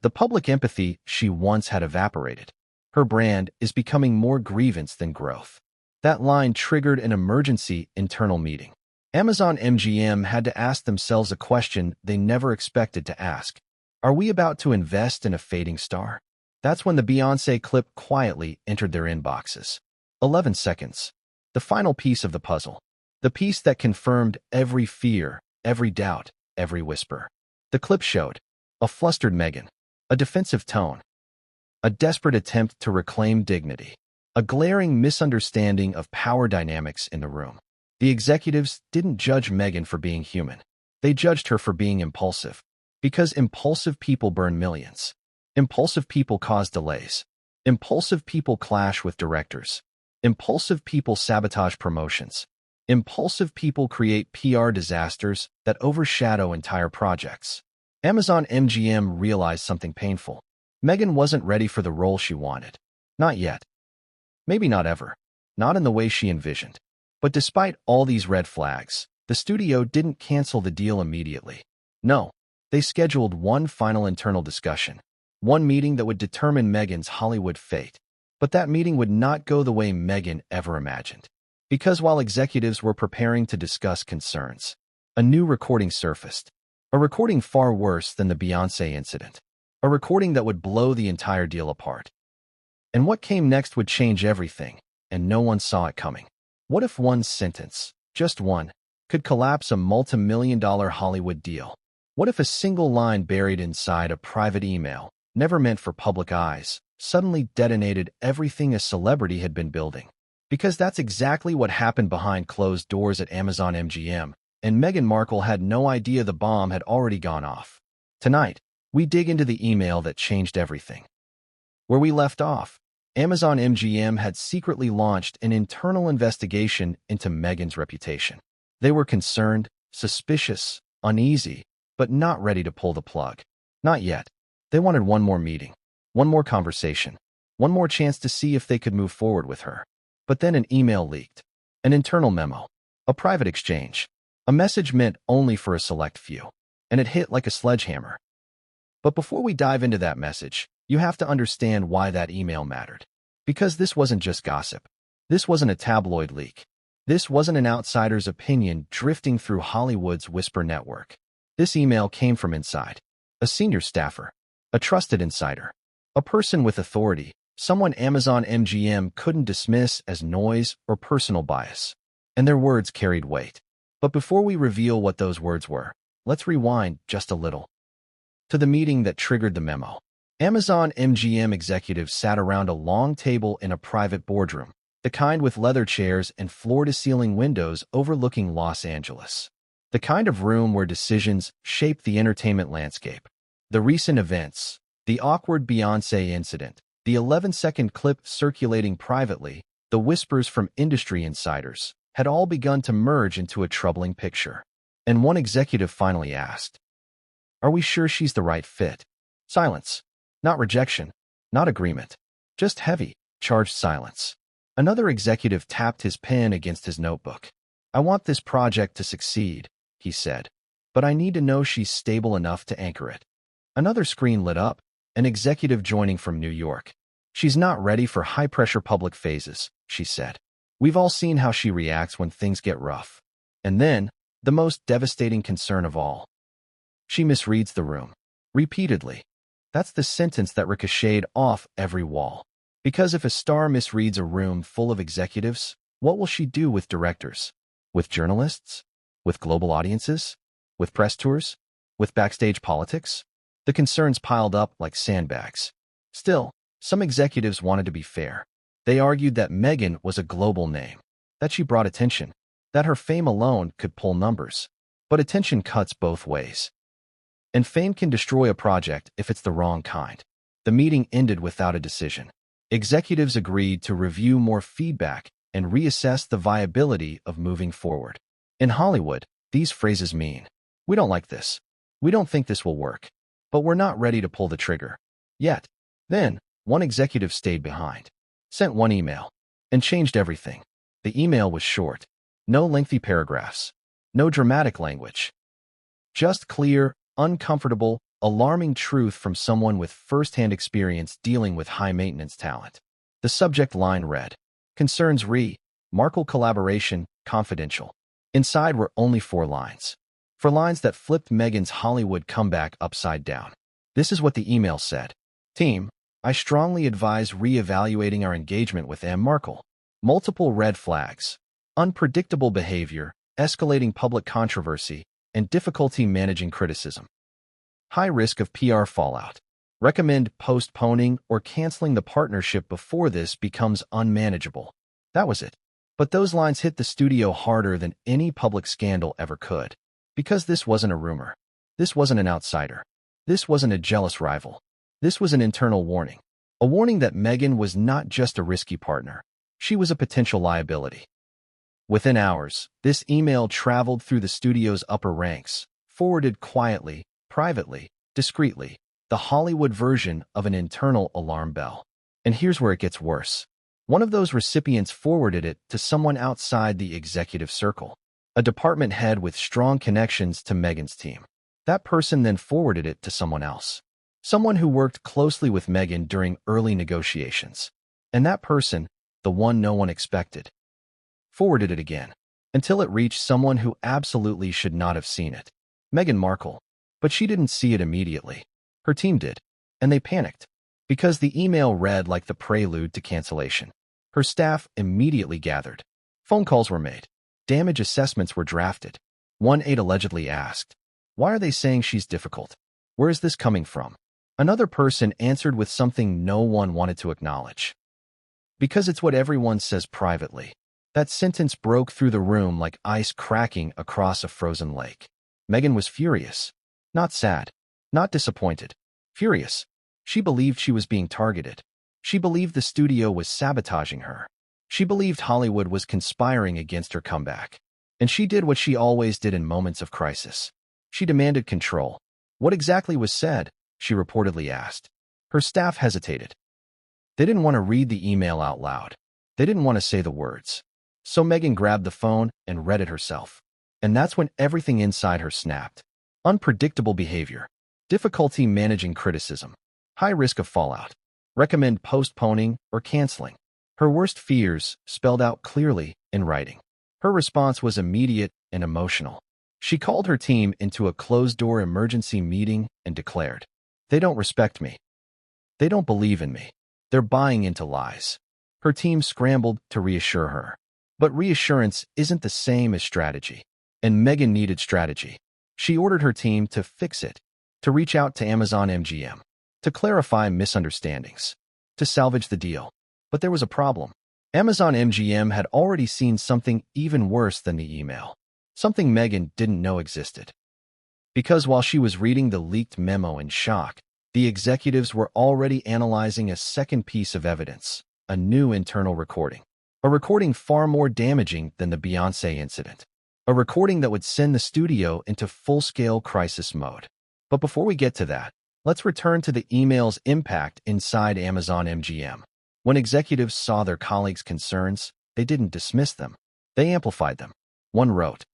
The public empathy she once had evaporated. Her brand is becoming more grievance than growth. That line triggered an emergency internal meeting. Amazon MGM had to ask themselves a question they never expected to ask. Are we about to invest in a fading star? That's when the Beyoncé clip quietly entered their inboxes. 11 seconds. The final piece of the puzzle. The piece that confirmed every fear, every doubt, every whisper. The clip showed a flustered Meghan, a defensive tone, a desperate attempt to reclaim dignity, a glaring misunderstanding of power dynamics in the room. The executives didn't judge Meghan for being human. They judged her for being impulsive. Because impulsive people burn millions. Impulsive people cause delays. Impulsive people clash with directors. Impulsive people sabotage promotions. Impulsive people create PR disasters that overshadow entire projects. Amazon MGM realized something painful. Meghan wasn't ready for the role she wanted. Not yet. Maybe not ever. Not in the way she envisioned. But despite all these red flags, the studio didn't cancel the deal immediately. No, they scheduled one final internal discussion. One meeting that would determine Meghan's Hollywood fate. But that meeting would not go the way Meghan ever imagined. Because while executives were preparing to discuss concerns, a new recording surfaced. A recording far worse than the Beyoncé incident. A recording that would blow the entire deal apart. And what came next would change everything, and no one saw it coming. What if one sentence, just one, could collapse a multi-million-dollar Hollywood deal? What if a single line buried inside a private email, never meant for public eyes, suddenly detonated everything a celebrity had been building? Because that's exactly what happened behind closed doors at Amazon MGM, and Meghan Markle had no idea the bomb had already gone off. Tonight, we dig into the email that changed everything. Where we left off, Amazon MGM had secretly launched an internal investigation into Meghan's reputation. They were concerned, suspicious, uneasy, but not ready to pull the plug. Not yet. They wanted one more meeting, one more conversation, one more chance to see if they could move forward with her. But then an email leaked, an internal memo, a private exchange, a message meant only for a select few, and it hit like a sledgehammer. But before we dive into that message, you have to understand why that email mattered. Because this wasn't just gossip. This wasn't a tabloid leak. This wasn't an outsider's opinion drifting through Hollywood's whisper network. This email came from inside. A senior staffer. A trusted insider. A person with authority. Someone Amazon MGM couldn't dismiss as noise or personal bias. And their words carried weight. But before we reveal what those words were, let's rewind just a little. To the meeting that triggered the memo. Amazon MGM executives sat around a long table in a private boardroom, the kind with leather chairs and floor-to-ceiling windows overlooking Los Angeles. The kind of room where decisions shape the entertainment landscape. The recent events, the awkward Beyoncé incident, the 11-second clip circulating privately, the whispers from industry insiders, had all begun to merge into a troubling picture. And one executive finally asked, "Are we sure she's the right fit?" Silence. Not rejection, not agreement. Just heavy, charged silence. Another executive tapped his pen against his notebook. "I want this project to succeed," he said, "but I need to know she's stable enough to anchor it." Another screen lit up, an executive joining from New York. "She's not ready for high-pressure public phases," she said. "We've all seen how she reacts when things get rough." And then, the most devastating concern of all. "She misreads the room." Repeatedly. That's the sentence that ricocheted off every wall. Because if a star misreads a room full of executives, what will she do with directors? With journalists? With global audiences? With press tours? With backstage politics? The concerns piled up like sandbags. Still, some executives wanted to be fair. They argued that Meghan was a global name, that she brought attention, that her fame alone could pull numbers. But attention cuts both ways. And fame can destroy a project if it's the wrong kind. The meeting ended without a decision. Executives agreed to review more feedback and reassess the viability of moving forward. In Hollywood, these phrases mean, "We don't like this. We don't think this will work. But we're not ready to pull the trigger yet." Then, one executive stayed behind, sent one email, and changed everything. The email was short. No lengthy paragraphs. No dramatic language. Just clear, uncomfortable, alarming truth from someone with first-hand experience dealing with high-maintenance talent. The subject line read, "Concerns re. Markle collaboration, confidential." Inside were only 4 lines. 4 lines that flipped Meghan's Hollywood comeback upside down. This is what the email said. Team, I strongly advise re-evaluating our engagement with Markle. Multiple red flags, unpredictable behavior, escalating public controversy, and difficulty managing criticism. High risk of PR fallout. Recommend postponing or canceling the partnership before this becomes unmanageable. That was it. But those lines hit the studio harder than any public scandal ever could. Because this wasn't a rumor. This wasn't an outsider. This wasn't a jealous rival. This was an internal warning. A warning that Meghan was not just a risky partner. She was a potential liability. Within hours, this email traveled through the studio's upper ranks, forwarded quietly, privately, discreetly, the Hollywood version of an internal alarm bell. And here's where it gets worse. One of those recipients forwarded it to someone outside the executive circle, a department head with strong connections to Meghan's team. That person then forwarded it to someone else, someone who worked closely with Meghan during early negotiations. And that person, the one no one expected, forwarded it again, until it reached someone who absolutely should not have seen it. Meghan Markle. But she didn't see it immediately. Her team did, and they panicked, because the email read like the prelude to cancellation. Her staff immediately gathered. Phone calls were made. Damage assessments were drafted. One aide allegedly asked, "Why are they saying she's difficult? Where is this coming from?" Another person answered with something no one wanted to acknowledge. "Because it's what everyone says privately." That sentence broke through the room like ice cracking across a frozen lake. Meghan was furious. Not sad. Not disappointed. Furious. She believed she was being targeted. She believed the studio was sabotaging her. She believed Hollywood was conspiring against her comeback. And she did what she always did in moments of crisis. She demanded control. What exactly was said? She reportedly asked. Her staff hesitated. They didn't want to read the email out loud. They didn't want to say the words. So Meghan grabbed the phone and read it herself. And that's when everything inside her snapped. Unpredictable behavior. Difficulty managing criticism. High risk of fallout. Recommend postponing or canceling. Her worst fears spelled out clearly in writing. Her response was immediate and emotional. She called her team into a closed-door emergency meeting and declared, "They don't respect me. They don't believe in me. They're buying into lies." Her team scrambled to reassure her. But reassurance isn't the same as strategy. And Meghan needed strategy. She ordered her team to fix it, to reach out to Amazon MGM, to clarify misunderstandings, to salvage the deal. But there was a problem. Amazon MGM had already seen something even worse than the email, something Meghan didn't know existed. Because while she was reading the leaked memo in shock, the executives were already analyzing a second piece of evidence, a new internal recording. A recording far more damaging than the Beyoncé incident. A recording that would send the studio into full-scale crisis mode. But before we get to that, let's return to the email's impact inside Amazon MGM. When executives saw their colleagues' concerns, they didn't dismiss them. They amplified them. One wrote,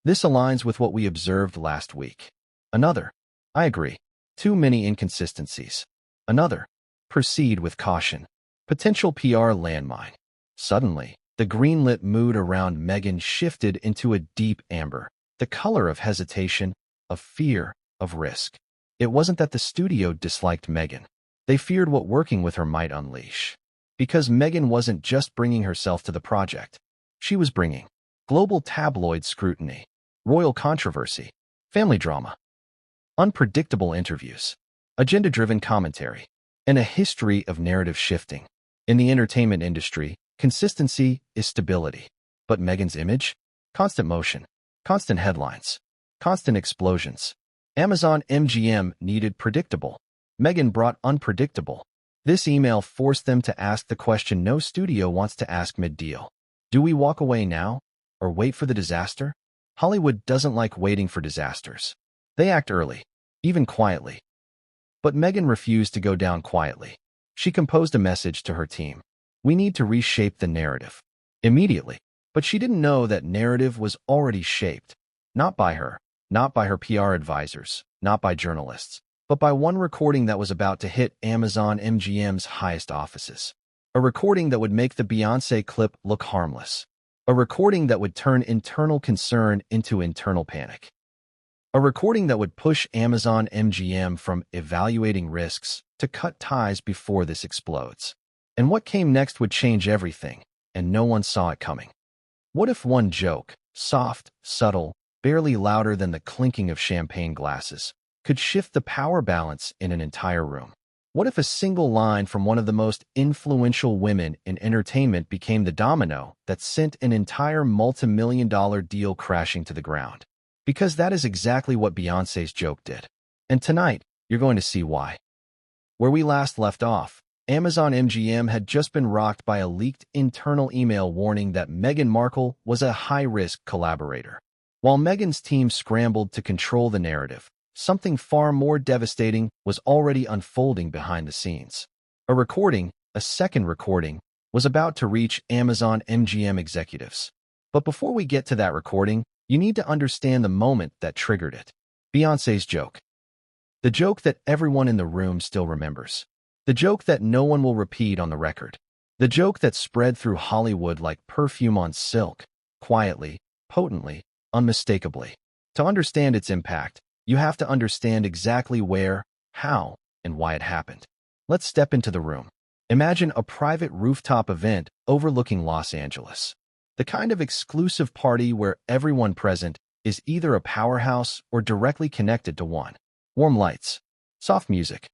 "This aligns with what we observed last week." Another, "I agree. Too many inconsistencies." Another, "Proceed with caution. Potential PR landmine." Suddenly, the greenlit mood around Meghan shifted into a deep amber, the color of hesitation, of fear, of risk. It wasn't that the studio disliked Meghan. They feared what working with her might unleash. Because Meghan wasn't just bringing herself to the project. She was bringing global tabloid scrutiny, royal controversy, family drama, unpredictable interviews, agenda-driven commentary, and a history of narrative shifting. In the entertainment industry, consistency is stability. But Meghan's image? Constant motion, constant headlines, constant explosions. Amazon MGM needed predictable. Meghan brought unpredictable. This email forced them to ask the question no studio wants to ask mid-deal. Do we walk away now, or wait for the disaster? Hollywood doesn't like waiting for disasters. They act early, even quietly. But Meghan refused to go down quietly. She composed a message to her team. We need to reshape the narrative. Immediately. But she didn't know that narrative was already shaped. Not by her, not by her PR advisors, not by journalists, but by one recording that was about to hit Amazon MGM's highest offices. A recording that would make the Beyoncé clip look harmless. A recording that would turn internal concern into internal panic. A recording that would push Amazon MGM from evaluating risks to cut ties before this explodes. And what came next would change everything, and no one saw it coming. What if one joke, soft, subtle, barely louder than the clinking of champagne glasses, could shift the power balance in an entire room? What if a single line from one of the most influential women in entertainment became the domino that sent an entire multi-million-dollar deal crashing to the ground? Because that is exactly what Beyoncé's joke did. And tonight, you're going to see why. Where we last left off, Amazon MGM had just been rocked by a leaked internal email warning that Meghan Markle was a high-risk collaborator. While Meghan's team scrambled to control the narrative, something far more devastating was already unfolding behind the scenes. A second recording, was about to reach Amazon MGM executives. But before we get to that recording, you need to understand the moment that triggered it. Beyoncé's joke. The joke that everyone in the room still remembers. The joke that no one will repeat on the record. The joke that spread through Hollywood like perfume on silk, quietly, potently, unmistakably. To understand its impact, you have to understand exactly where, how, and why it happened. Let's step into the room. Imagine a private rooftop event overlooking Los Angeles. The kind of exclusive party where everyone present is either a powerhouse or directly connected to one. Warm lights, soft music,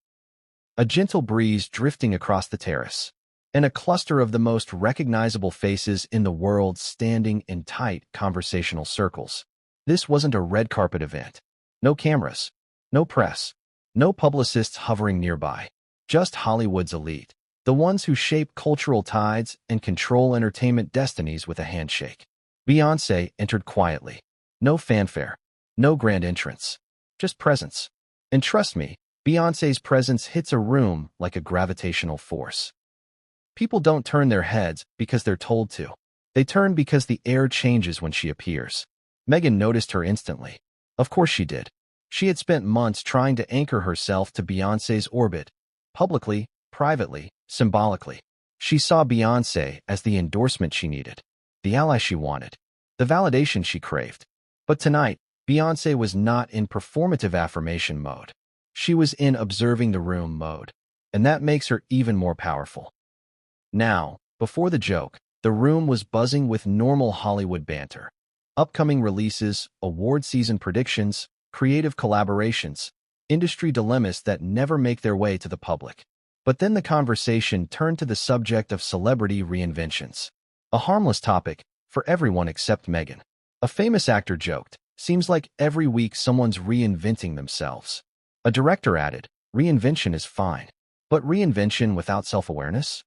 a gentle breeze drifting across the terrace, and a cluster of the most recognizable faces in the world standing in tight conversational circles. This wasn't a red carpet event. No cameras, no press, no publicists hovering nearby. Just Hollywood's elite, the ones who shape cultural tides and control entertainment destinies with a handshake. Beyoncé entered quietly. No fanfare, no grand entrance, just presence. And trust me, Beyoncé's presence hits a room like a gravitational force. People don't turn their heads because they're told to. They turn because the air changes when she appears. Meghan noticed her instantly. Of course she did. She had spent months trying to anchor herself to Beyoncé's orbit, publicly, privately, symbolically. She saw Beyoncé as the endorsement she needed, the ally she wanted, the validation she craved. But tonight, Beyoncé was not in performative affirmation mode. She was in observing the room mode, and that makes her even more powerful. Now, before the joke, the room was buzzing with normal Hollywood banter. Upcoming releases, award season predictions, creative collaborations, industry dilemmas that never make their way to the public. But then the conversation turned to the subject of celebrity reinventions. A harmless topic for everyone except Meghan. A famous actor joked, "Seems like every week someone's reinventing themselves." A director added, "Reinvention is fine. But reinvention without self-awareness?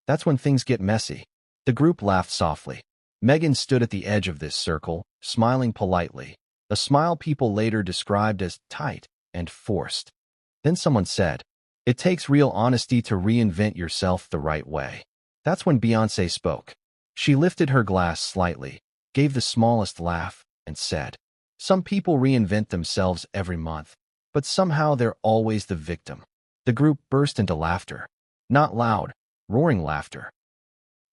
That's when things get messy." The group laughed softly. Meghan stood at the edge of this circle, smiling politely, a smile people later described as tight and forced. Then someone said, "It takes real honesty to reinvent yourself the right way." That's when Beyoncé spoke. She lifted her glass slightly, gave the smallest laugh, and said, "Some people reinvent themselves every month, but somehow they're always the victim." The group burst into laughter. Not loud, roaring laughter,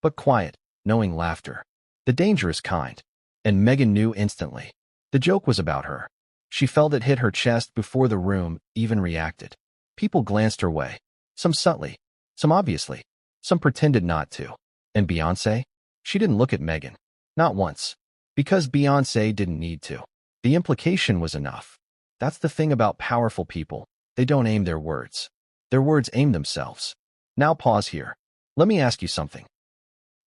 but quiet, knowing laughter. The dangerous kind. And Meghan knew instantly. The joke was about her. She felt it hit her chest before the room even reacted. People glanced her way. Some subtly, some obviously, some pretended not to. And Beyoncé? She didn't look at Meghan. Not once. Because Beyoncé didn't need to. The implication was enough. That's the thing about powerful people. They don't aim their words. Their words aim themselves. Now pause here. Let me ask you something.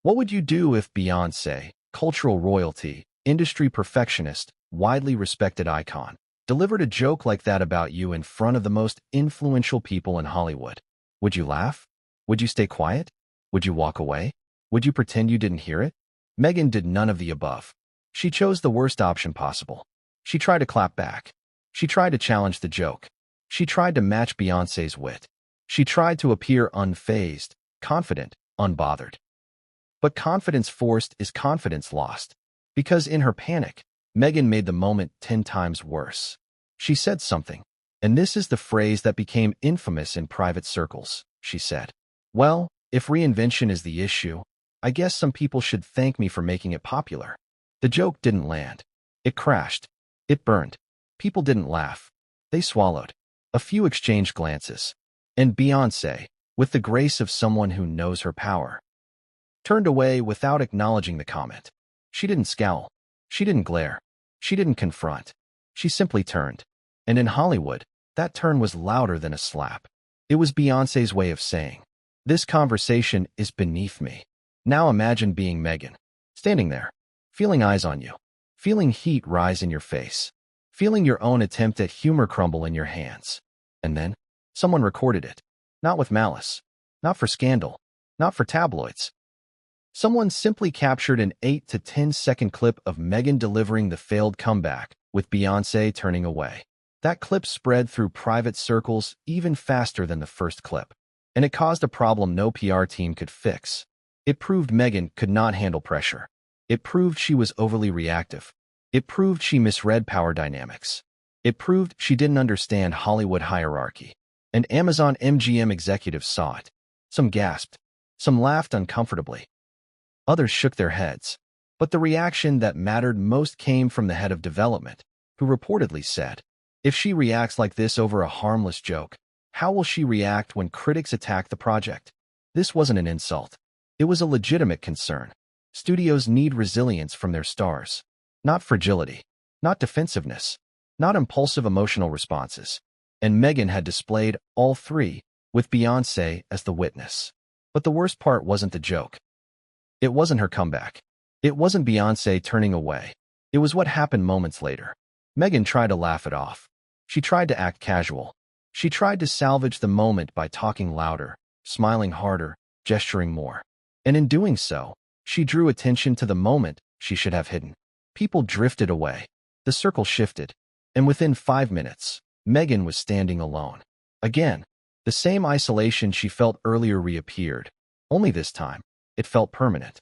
What would you do if Beyoncé, cultural royalty, industry perfectionist, widely respected icon, delivered a joke like that about you in front of the most influential people in Hollywood? Would you laugh? Would you stay quiet? Would you walk away? Would you pretend you didn't hear it? Meghan did none of the above. She chose the worst option possible. She tried to clap back. She tried to challenge the joke. She tried to match Beyoncé's wit. She tried to appear unfazed, confident, unbothered. But confidence forced is confidence lost. Because in her panic, Meghan made the moment 10 times worse. She said something, and this is the phrase that became infamous in private circles. She said, "Well, if reinvention is the issue, I guess some people should thank me for making it popular. The joke didn't land. It crashed. It burned. People didn't laugh. They swallowed. A few exchanged glances. And Beyoncé, with the grace of someone who knows her power, turned away without acknowledging the comment. She didn't scowl. She didn't glare. She didn't confront. She simply turned. And in Hollywood, that turn was louder than a slap. It was Beyoncé's way of saying, "This conversation is beneath me." Now imagine being Meghan, standing there, feeling eyes on you, feeling heat rise in your face, feeling your own attempt at humor crumble in your hands. And then, someone recorded it. Not with malice. Not for scandal. Not for tabloids. Someone simply captured an 8 to 10-second clip of Meghan delivering the failed comeback, with Beyoncé turning away. That clip spread through private circles even faster than the first clip, and it caused a problem no PR team could fix. It proved Meghan could not handle pressure. It proved she was overly reactive. It proved she misread power dynamics. It proved she didn't understand Hollywood hierarchy. And Amazon MGM executives saw it. Some gasped. Some laughed uncomfortably. Others shook their heads. But the reaction that mattered most came from the head of development, who reportedly said, "If she reacts like this over a harmless joke, how will she react when critics attack the project?" This wasn't an insult. It was a legitimate concern. Studios need resilience from their stars. Not fragility. Not defensiveness. Not impulsive emotional responses. And Meghan had displayed all three, with Beyoncé as the witness. But the worst part wasn't the joke. It wasn't her comeback. It wasn't Beyoncé turning away. It was what happened moments later. Meghan tried to laugh it off. She tried to act casual. She tried to salvage the moment by talking louder, smiling harder, gesturing more. And in doing so, she drew attention to the moment she should have hidden. People drifted away. The circle shifted. And within 5 minutes, Meghan was standing alone. Again, the same isolation she felt earlier reappeared. Only this time, it felt permanent.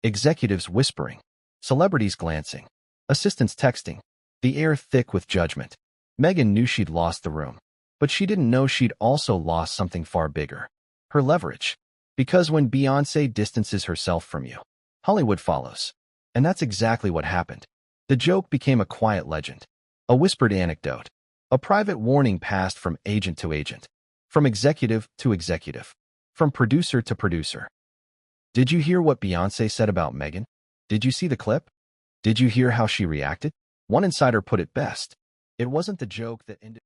Executives whispering. Celebrities glancing. Assistants texting. The air thick with judgment. Meghan knew she'd lost the room. But she didn't know she'd also lost something far bigger. Her leverage. Because when Beyoncé distances herself from you, Hollywood follows. And that's exactly what happened. The joke became a quiet legend. A whispered anecdote. A private warning passed from agent to agent. From executive to executive. From producer to producer. Did you hear what Beyoncé said about Meghan? Did you see the clip? Did you hear how she reacted? One insider put it best. It wasn't the joke that ended